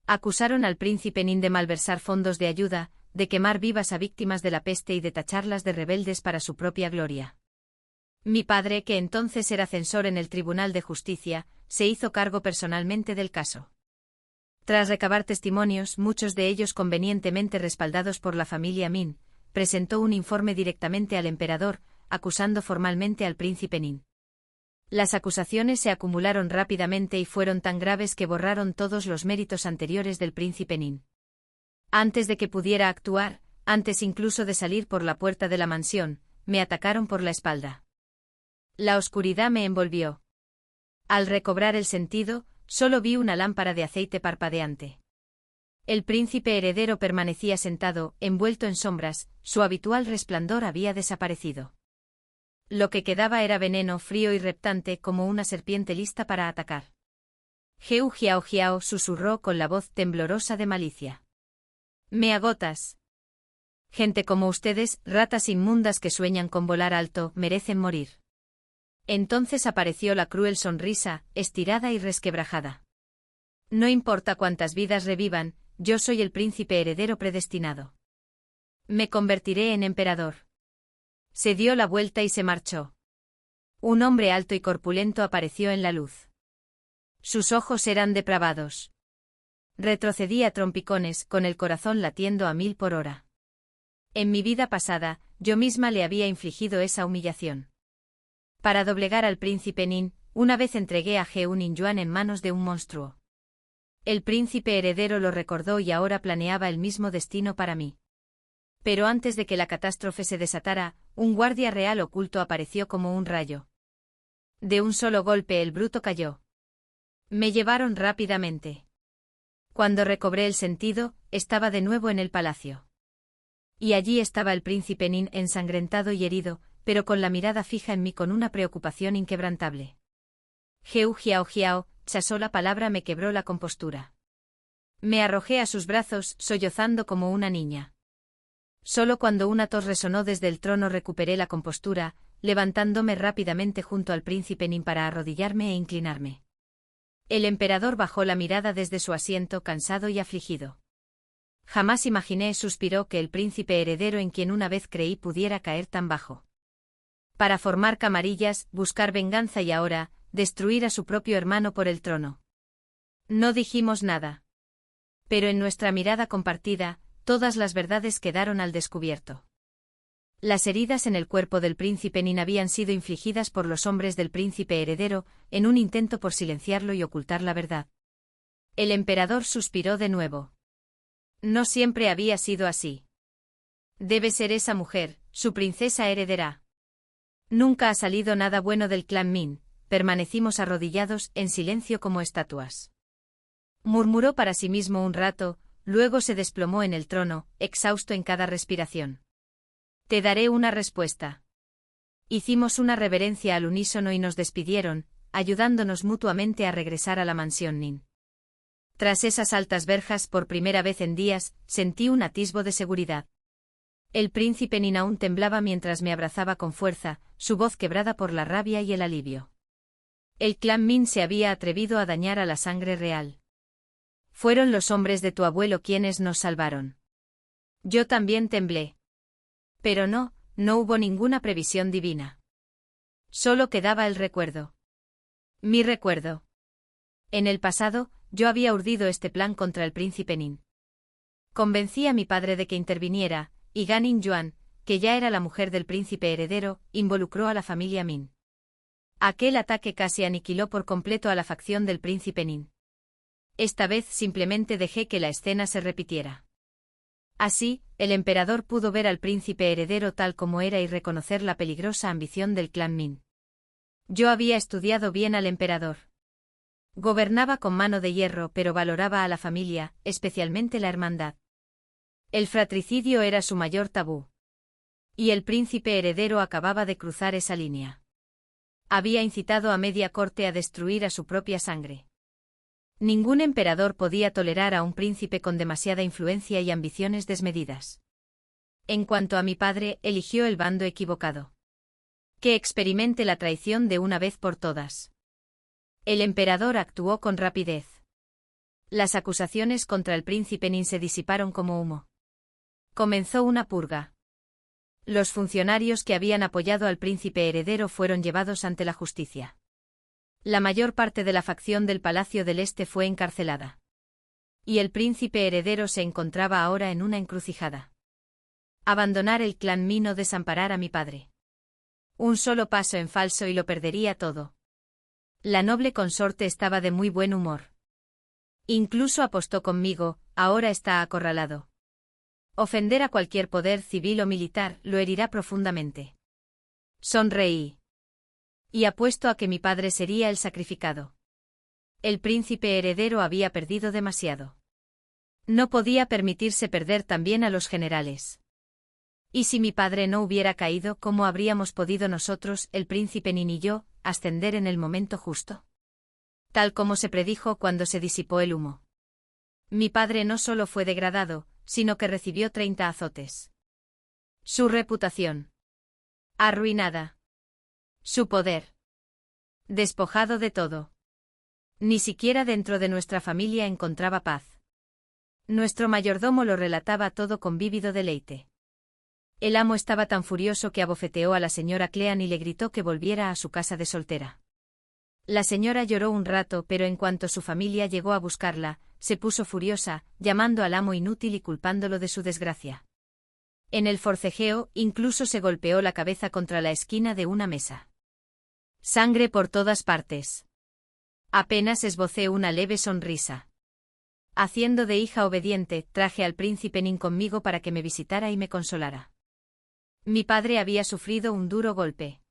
Acusaron al príncipe Nin de malversar fondos de ayuda, de quemar vivas a víctimas de la peste y de tacharlas de rebeldes para su propia gloria. Mi padre, que entonces era censor en el Tribunal de Justicia, se hizo cargo personalmente del caso. Tras recabar testimonios, muchos de ellos convenientemente respaldados por la familia Min, presentó un informe directamente al emperador, acusando formalmente al príncipe Nin. Las acusaciones se acumularon rápidamente y fueron tan graves que borraron todos los méritos anteriores del príncipe Nin. Antes de que pudiera actuar, antes incluso de salir por la puerta de la mansión, me atacaron por la espalda. La oscuridad me envolvió. Al recobrar el sentido, solo vi una lámpara de aceite parpadeante. El príncipe heredero permanecía sentado, envuelto en sombras, su habitual resplandor había desaparecido. Lo que quedaba era veneno frío y reptante como una serpiente lista para atacar. Heu Jiao Jiao susurró con la voz temblorosa de malicia. Me agotas. Gente como ustedes, ratas inmundas que sueñan con volar alto, merecen morir. Entonces apareció la cruel sonrisa, estirada y resquebrajada. No importa cuántas vidas revivan, yo soy el príncipe heredero predestinado. Me convertiré en emperador. Se dio la vuelta y se marchó. Un hombre alto y corpulento apareció en la luz. Sus ojos eran depravados. Retrocedí a trompicones, con el corazón latiendo a 1000 por hora. En mi vida pasada, yo misma le había infligido esa humillación. Para doblegar al príncipe Nin, una vez entregué a Heo Ninjuan en manos de un monstruo. El príncipe heredero lo recordó y ahora planeaba el mismo destino para mí. Pero antes de que la catástrofe se desatara, un guardia real oculto apareció como un rayo. De un solo golpe el bruto cayó. Me llevaron rápidamente. Cuando recobré el sentido, estaba de nuevo en el palacio. Y allí estaba el príncipe Nin ensangrentado y herido, pero con la mirada fija en mí con una preocupación inquebrantable. Heu Jiao Jiao, esa sola palabra me quebró la compostura. Me arrojé a sus brazos, sollozando como una niña. Solo cuando una tos resonó desde el trono recuperé la compostura, levantándome rápidamente junto al príncipe Nin para arrodillarme e inclinarme. El emperador bajó la mirada desde su asiento cansado y afligido. Jamás imaginé, suspiró, que el príncipe heredero en quien una vez creí pudiera caer tan bajo. Para formar camarillas, buscar venganza y ahora, destruir a su propio hermano por el trono. No dijimos nada. Pero en nuestra mirada compartida, todas las verdades quedaron al descubierto. Las heridas en el cuerpo del príncipe Nin habían sido infligidas por los hombres del príncipe heredero, en un intento por silenciarlo y ocultar la verdad. El emperador suspiró de nuevo. No siempre había sido así. Debe ser esa mujer, su princesa heredera. Nunca ha salido nada bueno del clan Min. Permanecimos arrodillados, en silencio como estatuas. Murmuró para sí mismo un rato, luego se desplomó en el trono, exhausto en cada respiración. Te daré una respuesta. Hicimos una reverencia al unísono y nos despidieron, ayudándonos mutuamente a regresar a la mansión Nin. Tras esas altas verjas, por primera vez en días, sentí un atisbo de seguridad. El príncipe Nin aún temblaba mientras me abrazaba con fuerza, su voz quebrada por la rabia y el alivio. El clan Min se había atrevido a dañar a la sangre real. Fueron los hombres de tu abuelo quienes nos salvaron. Yo también temblé. Pero no hubo ninguna previsión divina. Solo quedaba el recuerdo. Mi recuerdo. En el pasado, yo había urdido este plan contra el príncipe Nin. Convencí a mi padre de que interviniera, y Ganin Yuan, que ya era la mujer del príncipe heredero, involucró a la familia Min. Aquel ataque casi aniquiló por completo a la facción del príncipe Nin. Esta vez simplemente dejé que la escena se repitiera. Así, el emperador pudo ver al príncipe heredero tal como era y reconocer la peligrosa ambición del clan Min. Yo había estudiado bien al emperador. Gobernaba con mano de hierro, pero valoraba a la familia, especialmente la hermandad. El fratricidio era su mayor tabú. Y el príncipe heredero acababa de cruzar esa línea. Había incitado a media corte a destruir a su propia sangre. Ningún emperador podía tolerar a un príncipe con demasiada influencia y ambiciones desmedidas. En cuanto a mi padre, eligió el bando equivocado. Que experimente la traición de una vez por todas. El emperador actuó con rapidez. Las acusaciones contra el príncipe Nin se disiparon como humo. Comenzó una purga. Los funcionarios que habían apoyado al príncipe heredero fueron llevados ante la justicia. La mayor parte de la facción del Palacio del Este fue encarcelada. Y el príncipe heredero se encontraba ahora en una encrucijada. Abandonar el clan Min o desamparar a mi padre. Un solo paso en falso y lo perdería todo. La noble consorte estaba de muy buen humor. Incluso apostó conmigo, ahora está acorralado. Ofender a cualquier poder civil o militar lo herirá profundamente. Sonreí. Y apuesto a que mi padre sería el sacrificado. El príncipe heredero había perdido demasiado. No podía permitirse perder también a los generales. ¿Y si mi padre no hubiera caído, cómo habríamos podido nosotros, el príncipe Nin y yo, ascender en el momento justo? Tal como se predijo cuando se disipó el humo. Mi padre no solo fue degradado, sino que recibió 30 azotes. Su reputación. Arruinada. Su poder. Despojado de todo. Ni siquiera dentro de nuestra familia encontraba paz. Nuestro mayordomo lo relataba todo con vívido deleite. El amo estaba tan furioso que abofeteó a la señora Clean y le gritó que volviera a su casa de soltera. La señora lloró un rato, pero en cuanto su familia llegó a buscarla, se puso furiosa, llamando al amo inútil y culpándolo de su desgracia. En el forcejeo, incluso se golpeó la cabeza contra la esquina de una mesa. Sangre por todas partes. Apenas esbocé una leve sonrisa. Haciendo de hija obediente, traje al príncipe Nin conmigo para que me visitara y me consolara. Mi padre había sufrido un duro golpe.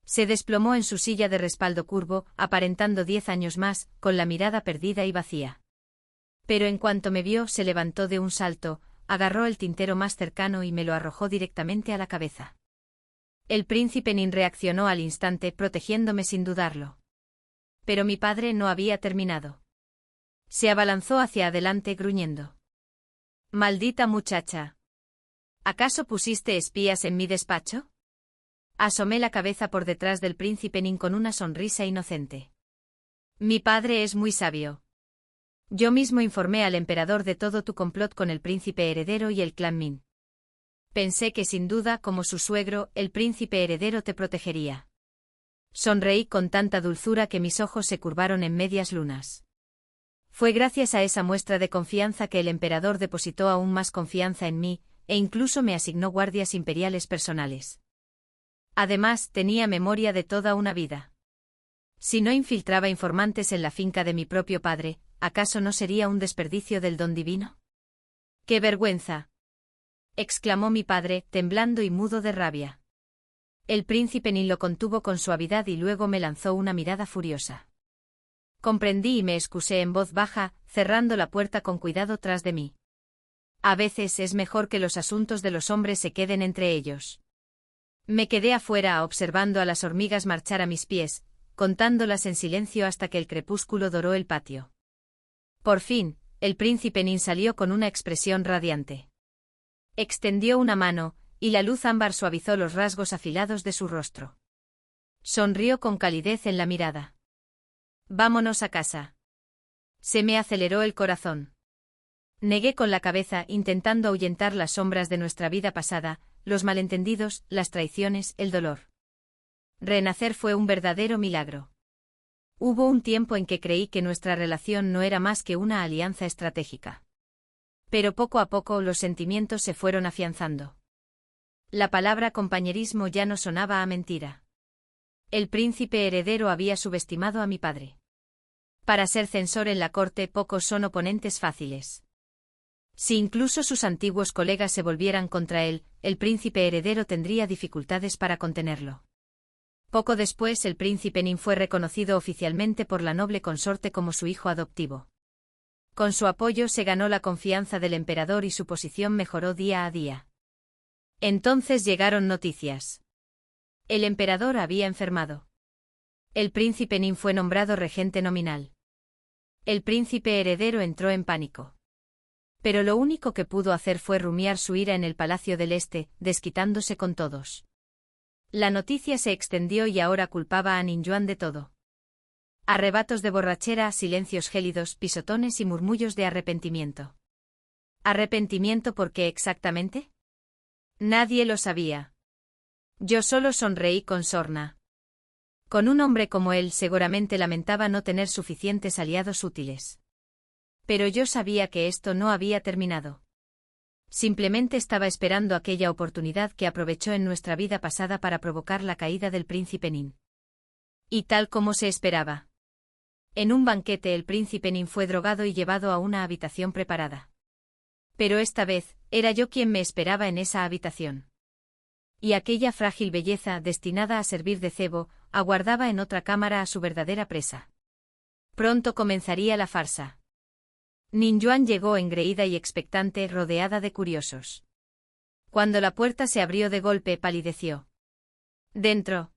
Se desplomó en su silla de respaldo curvo, aparentando 10 años más, con la mirada perdida y vacía. Pero en cuanto me vio, se levantó de un salto, agarró el tintero más cercano y me lo arrojó directamente a la cabeza. El príncipe Nin reaccionó al instante, protegiéndome sin dudarlo. Pero mi padre no había terminado. Se abalanzó hacia adelante gruñendo. «¡Maldita muchacha! ¿Acaso pusiste espías en mi despacho?» Asomé la cabeza por detrás del príncipe Nin con una sonrisa inocente. «Mi padre es muy sabio. Yo mismo informé al emperador de todo tu complot con el príncipe heredero y el clan Min. Pensé que sin duda, como su suegro, el príncipe heredero te protegería». Sonreí con tanta dulzura que mis ojos se curvaron en medias lunas. Fue gracias a esa muestra de confianza que el emperador depositó aún más confianza en mí, e incluso me asignó guardias imperiales personales. Además, tenía memoria de toda una vida. Si no infiltraba informantes en la finca de mi propio padre, ¿acaso no sería un desperdicio del don divino? ¡Qué vergüenza!, exclamó mi padre, temblando y mudo de rabia. El príncipe Nin lo contuvo con suavidad y luego me lanzó una mirada furiosa. Comprendí y me excusé en voz baja, cerrando la puerta con cuidado tras de mí. A veces es mejor que los asuntos de los hombres se queden entre ellos. Me quedé afuera observando a las hormigas marchar a mis pies, contándolas en silencio hasta que el crepúsculo doró el patio. Por fin, el príncipe Nin salió con una expresión radiante. Extendió una mano, y la luz ámbar suavizó los rasgos afilados de su rostro. Sonrió con calidez en la mirada. «Vámonos a casa». Se me aceleró el corazón. Negué con la cabeza, intentando ahuyentar las sombras de nuestra vida pasada, los malentendidos, las traiciones, el dolor. Renacer fue un verdadero milagro. Hubo un tiempo en que creí que nuestra relación no era más que una alianza estratégica. Pero poco a poco los sentimientos se fueron afianzando. La palabra compañerismo ya no sonaba a mentira. El príncipe heredero había subestimado a mi padre. Para ser censor en la corte, pocos son oponentes fáciles. Si incluso sus antiguos colegas se volvieran contra él, el príncipe heredero tendría dificultades para contenerlo. Poco después, el príncipe Nin fue reconocido oficialmente por la noble consorte como su hijo adoptivo. Con su apoyo se ganó la confianza del emperador y su posición mejoró día a día. Entonces llegaron noticias. El emperador había enfermado. El príncipe Nin fue nombrado regente nominal. El príncipe heredero entró en pánico. Pero lo único que pudo hacer fue rumiar su ira en el Palacio del Este, desquitándose con todos. La noticia se extendió y ahora culpaba a Ninjuan de todo. Arrebatos de borrachera, silencios gélidos, pisotones y murmullos de arrepentimiento. ¿Arrepentimiento por qué exactamente? Nadie lo sabía. Yo solo sonreí con sorna. Con un hombre como él seguramente lamentaba no tener suficientes aliados útiles. Pero yo sabía que esto no había terminado. Simplemente estaba esperando aquella oportunidad que aprovechó en nuestra vida pasada para provocar la caída del príncipe Nin. Y tal como se esperaba. En un banquete el príncipe Nin fue drogado y llevado a una habitación preparada. Pero esta vez, era yo quien me esperaba en esa habitación. Y aquella frágil belleza, destinada a servir de cebo, aguardaba en otra cámara a su verdadera presa. Pronto comenzaría la farsa. Ninjuan llegó engreída y expectante, rodeada de curiosos. Cuando la puerta se abrió de golpe, palideció. Dentro.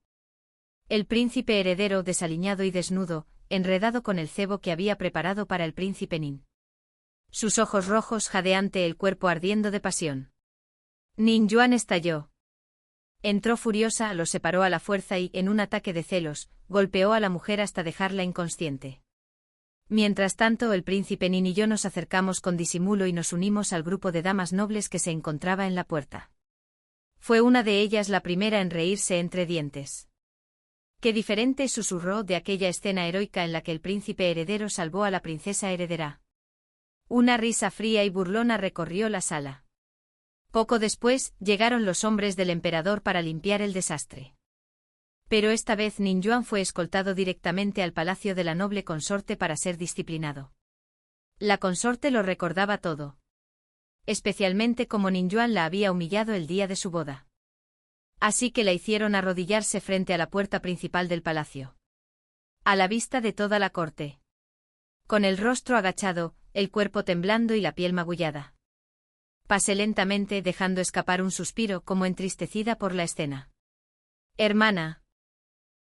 El príncipe heredero, desaliñado y desnudo, enredado con el cebo que había preparado para el príncipe Nin. Sus ojos rojos, jadeante, el cuerpo ardiendo de pasión. Ninjuan estalló. Entró furiosa, lo separó a la fuerza y, en un ataque de celos, golpeó a la mujer hasta dejarla inconsciente. Mientras tanto, el príncipe Nin y yo nos acercamos con disimulo y nos unimos al grupo de damas nobles que se encontraba en la puerta. Fue una de ellas la primera en reírse entre dientes. Qué diferente, susurró, de aquella escena heroica en la que el príncipe heredero salvó a la princesa heredera. Una risa fría y burlona recorrió la sala. Poco después, llegaron los hombres del emperador para limpiar el desastre. Pero esta vez Ninjuan fue escoltado directamente al palacio de la noble consorte para ser disciplinado. La consorte lo recordaba todo. Especialmente como Ninjuan la había humillado el día de su boda. Así que la hicieron arrodillarse frente a la puerta principal del palacio. A la vista de toda la corte. Con el rostro agachado, el cuerpo temblando y la piel magullada. Pasé lentamente, dejando escapar un suspiro como entristecida por la escena. Hermana.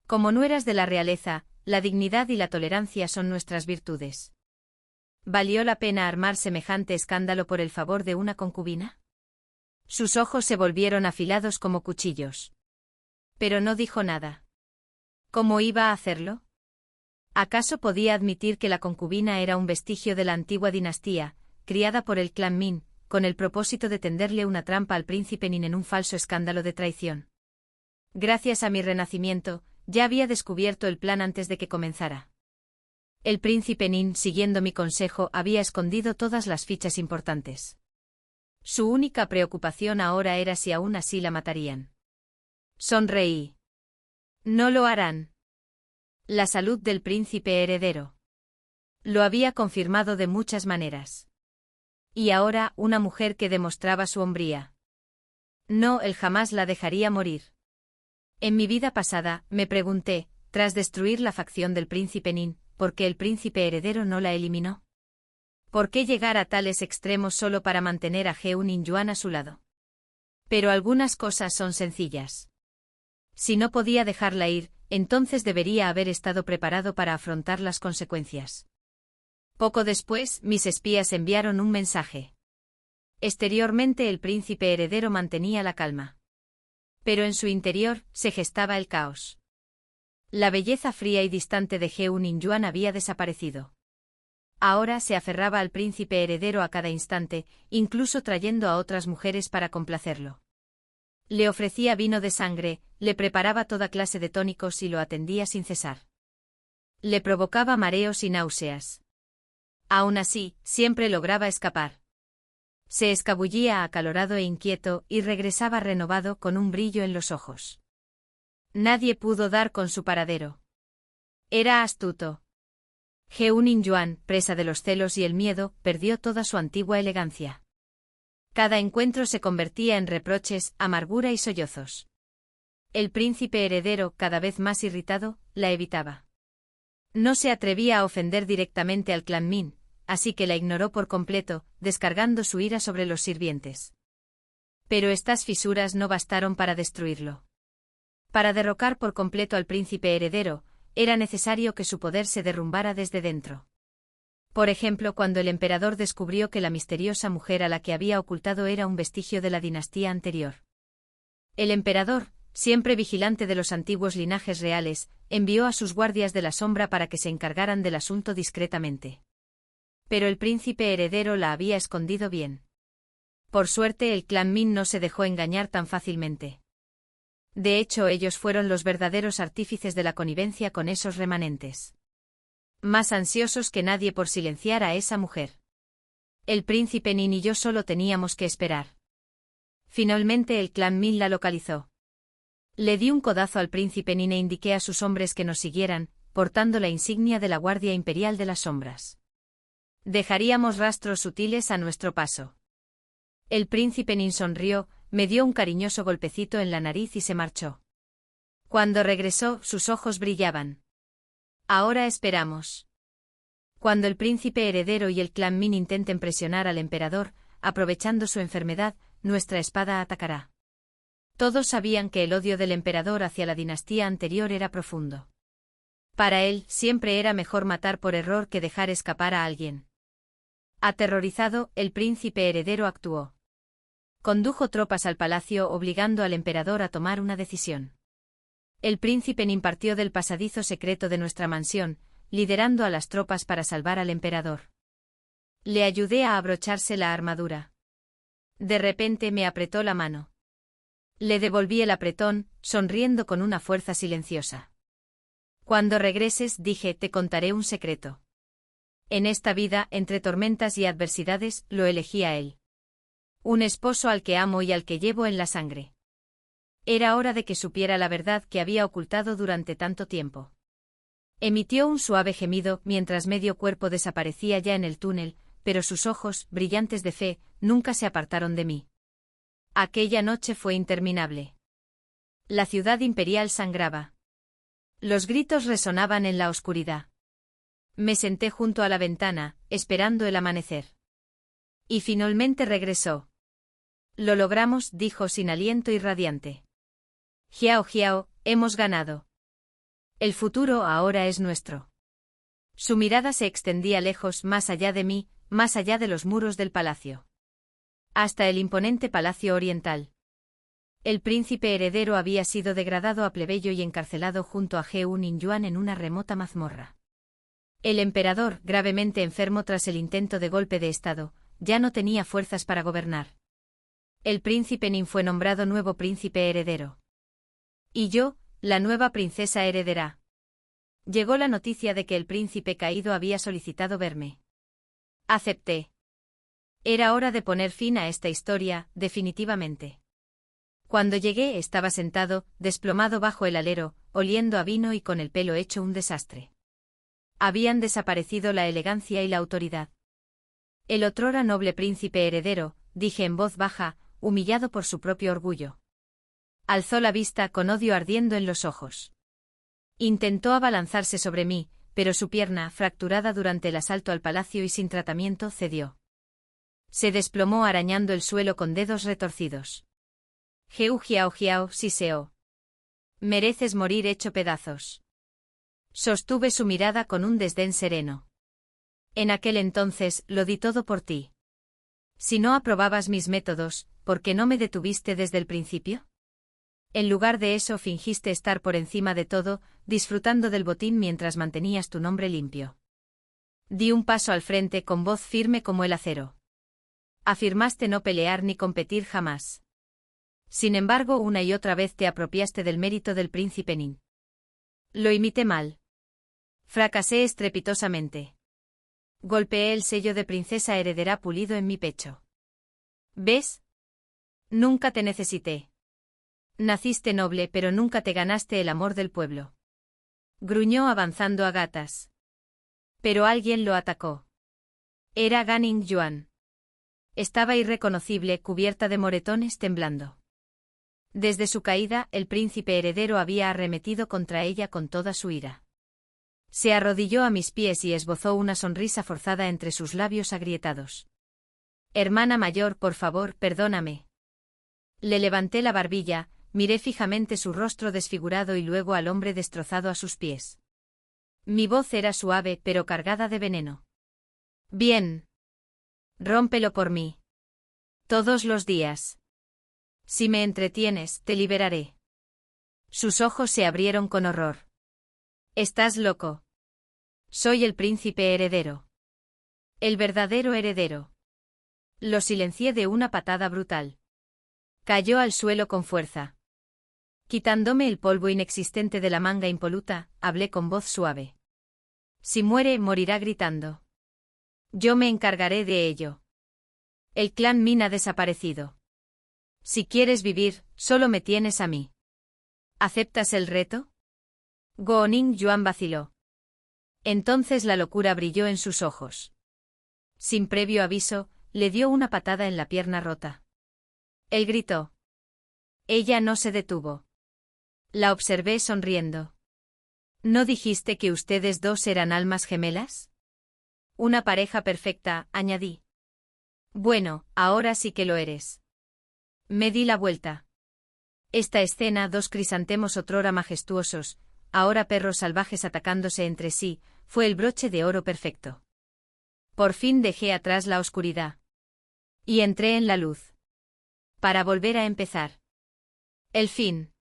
Como nueras de la realeza, la dignidad y la tolerancia son nuestras virtudes. ¿Valió la pena armar semejante escándalo por el favor de una concubina? Sus ojos se volvieron afilados como cuchillos. Pero no dijo nada. ¿Cómo iba a hacerlo? ¿Acaso podía admitir que la concubina era un vestigio de la antigua dinastía, criada por el clan Min, con el propósito de tenderle una trampa al príncipe Nin en un falso escándalo de traición? Gracias a mi renacimiento, ya había descubierto el plan antes de que comenzara. El príncipe Nin, siguiendo mi consejo, había escondido todas las fichas importantes. Su única preocupación ahora era si aún así la matarían. Sonreí. No lo harán. La salud del príncipe heredero. Lo había confirmado de muchas maneras. Y ahora, una mujer que demostraba su hombría. No, él jamás la dejaría morir. En mi vida pasada, me pregunté, tras destruir la facción del príncipe Nin, ¿por qué el príncipe heredero no la eliminó? ¿Por qué llegar a tales extremos solo para mantener a Heu Ninjuan a su lado? Pero algunas cosas son sencillas. Si no podía dejarla ir, entonces debería haber estado preparado para afrontar las consecuencias. Poco después, mis espías enviaron un mensaje. Exteriormente el príncipe heredero mantenía la calma. Pero en su interior, se gestaba el caos. La belleza fría y distante de Heu Ninjuan había desaparecido. Ahora se aferraba al príncipe heredero a cada instante, incluso trayendo a otras mujeres para complacerlo. Le ofrecía vino de sangre, le preparaba toda clase de tónicos y lo atendía sin cesar. Le provocaba mareos y náuseas. Aún así, siempre lograba escapar. Se escabullía acalorado e inquieto y regresaba renovado con un brillo en los ojos. Nadie pudo dar con su paradero. Era astuto. Geunin Yuan, presa de los celos y el miedo, perdió toda su antigua elegancia. Cada encuentro se convertía en reproches, amargura y sollozos. El príncipe heredero, cada vez más irritado, la evitaba. No se atrevía a ofender directamente al clan Min, así que la ignoró por completo, descargando su ira sobre los sirvientes. Pero estas fisuras no bastaron para destruirlo. Para derrocar por completo al príncipe heredero, era necesario que su poder se derrumbara desde dentro. Por ejemplo, cuando el emperador descubrió que la misteriosa mujer a la que había ocultado era un vestigio de la dinastía anterior. El emperador, siempre vigilante de los antiguos linajes reales, envió a sus guardias de la sombra para que se encargaran del asunto discretamente. Pero el príncipe heredero la había escondido bien. Por suerte el clan Min no se dejó engañar tan fácilmente. De hecho, ellos fueron los verdaderos artífices de la connivencia con esos remanentes. Más ansiosos que nadie por silenciar a esa mujer. El príncipe Nin y yo solo teníamos que esperar. Finalmente el clan Min la localizó. Le di un codazo al príncipe Nin e indiqué a sus hombres que nos siguieran, portando la insignia de la Guardia Imperial de las Sombras. Dejaríamos rastros sutiles a nuestro paso. El príncipe Nin sonrió, me dio un cariñoso golpecito en la nariz y se marchó. Cuando regresó, sus ojos brillaban. Ahora esperamos. Cuando el príncipe heredero y el clan Min intenten presionar al emperador, aprovechando su enfermedad, nuestra espada atacará. Todos sabían que el odio del emperador hacia la dinastía anterior era profundo. Para él, siempre era mejor matar por error que dejar escapar a alguien. Aterrorizado, el príncipe heredero actuó. Condujo tropas al palacio obligando al emperador a tomar una decisión. El príncipe Nin partió del pasadizo secreto de nuestra mansión, liderando a las tropas para salvar al emperador. Le ayudé a abrocharse la armadura. De repente me apretó la mano. Le devolví el apretón, sonriendo con una fuerza silenciosa. Cuando regreses, dije, te contaré un secreto. En esta vida, entre tormentas y adversidades, lo elegí a él. Un esposo al que amo y al que llevo en la sangre. Era hora de que supiera la verdad que había ocultado durante tanto tiempo. Emitió un suave gemido mientras medio cuerpo desaparecía ya en el túnel, pero sus ojos, brillantes de fe, nunca se apartaron de mí. Aquella noche fue interminable. La ciudad imperial sangraba. Los gritos resonaban en la oscuridad. Me senté junto a la ventana, esperando el amanecer. Y finalmente regresó. Lo logramos, dijo sin aliento y radiante. Jiao Jiao, hemos ganado. El futuro ahora es nuestro. Su mirada se extendía lejos, más allá de mí, más allá de los muros del palacio. Hasta el imponente palacio oriental. El príncipe heredero había sido degradado a plebeyo y encarcelado junto a Geunin Yuan en una remota mazmorra. El emperador, gravemente enfermo tras el intento de golpe de estado, ya no tenía fuerzas para gobernar. El príncipe Nin fue nombrado nuevo príncipe heredero. Y yo, la nueva princesa heredera. Llegó la noticia de que el príncipe caído había solicitado verme. Acepté. Era hora de poner fin a esta historia, definitivamente. Cuando llegué estaba sentado, desplomado bajo el alero, oliendo a vino y con el pelo hecho un desastre. Habían desaparecido la elegancia y la autoridad. El otrora noble príncipe heredero, dije en voz baja, humillado por su propio orgullo. Alzó la vista con odio ardiendo en los ojos. Intentó abalanzarse sobre mí, pero su pierna, fracturada durante el asalto al palacio y sin tratamiento, cedió. Se desplomó arañando el suelo con dedos retorcidos. Heu Jiao Jiao, siseó. Mereces morir hecho pedazos. Sostuve su mirada con un desdén sereno. En aquel entonces, lo di todo por ti. Si no aprobabas mis métodos, ¿por qué no me detuviste desde el principio? En lugar de eso fingiste estar por encima de todo, disfrutando del botín mientras mantenías tu nombre limpio. Di un paso al frente con voz firme como el acero. Afirmaste no pelear ni competir jamás. Sin embargo, una y otra vez te apropiaste del mérito del príncipe Nin. Lo imité mal. Fracasé estrepitosamente. Golpeé el sello de princesa heredera pulido en mi pecho. ¿Ves? Nunca te necesité. Naciste noble pero nunca te ganaste el amor del pueblo. Gruñó avanzando a gatas. Pero alguien lo atacó. Era Gan Yuan. Estaba irreconocible, cubierta de moretones, temblando. Desde su caída, el príncipe heredero había arremetido contra ella con toda su ira. Se arrodilló a mis pies y esbozó una sonrisa forzada entre sus labios agrietados. Hermana mayor, por favor, perdóname. Le levanté la barbilla, miré fijamente su rostro desfigurado y luego al hombre destrozado a sus pies. Mi voz era suave pero cargada de veneno. Bien. Rómpelo por mí. Todos los días. Si me entretienes, te liberaré. Sus ojos se abrieron con horror. Estás loco. Soy el príncipe heredero. El verdadero heredero. Lo silencié de una patada brutal. Cayó al suelo con fuerza. Quitándome el polvo inexistente de la manga impoluta, hablé con voz suave. Si muere, morirá gritando. Yo me encargaré de ello. El clan Min ha desaparecido. Si quieres vivir, solo me tienes a mí. ¿Aceptas el reto? Go-Ning Yuan vaciló. Entonces la locura brilló en sus ojos. Sin previo aviso, le dio una patada en la pierna rota. Él gritó. Ella no se detuvo. La observé sonriendo. ¿No dijiste que ustedes dos eran almas gemelas? Una pareja perfecta, añadí. Bueno, ahora sí que lo eres. Me di la vuelta. Esta escena, dos crisantemos otrora majestuosos, ahora perros salvajes atacándose entre sí, fue el broche de oro perfecto. Por fin dejé atrás la oscuridad. Y entré en la luz. Para volver a empezar. El fin.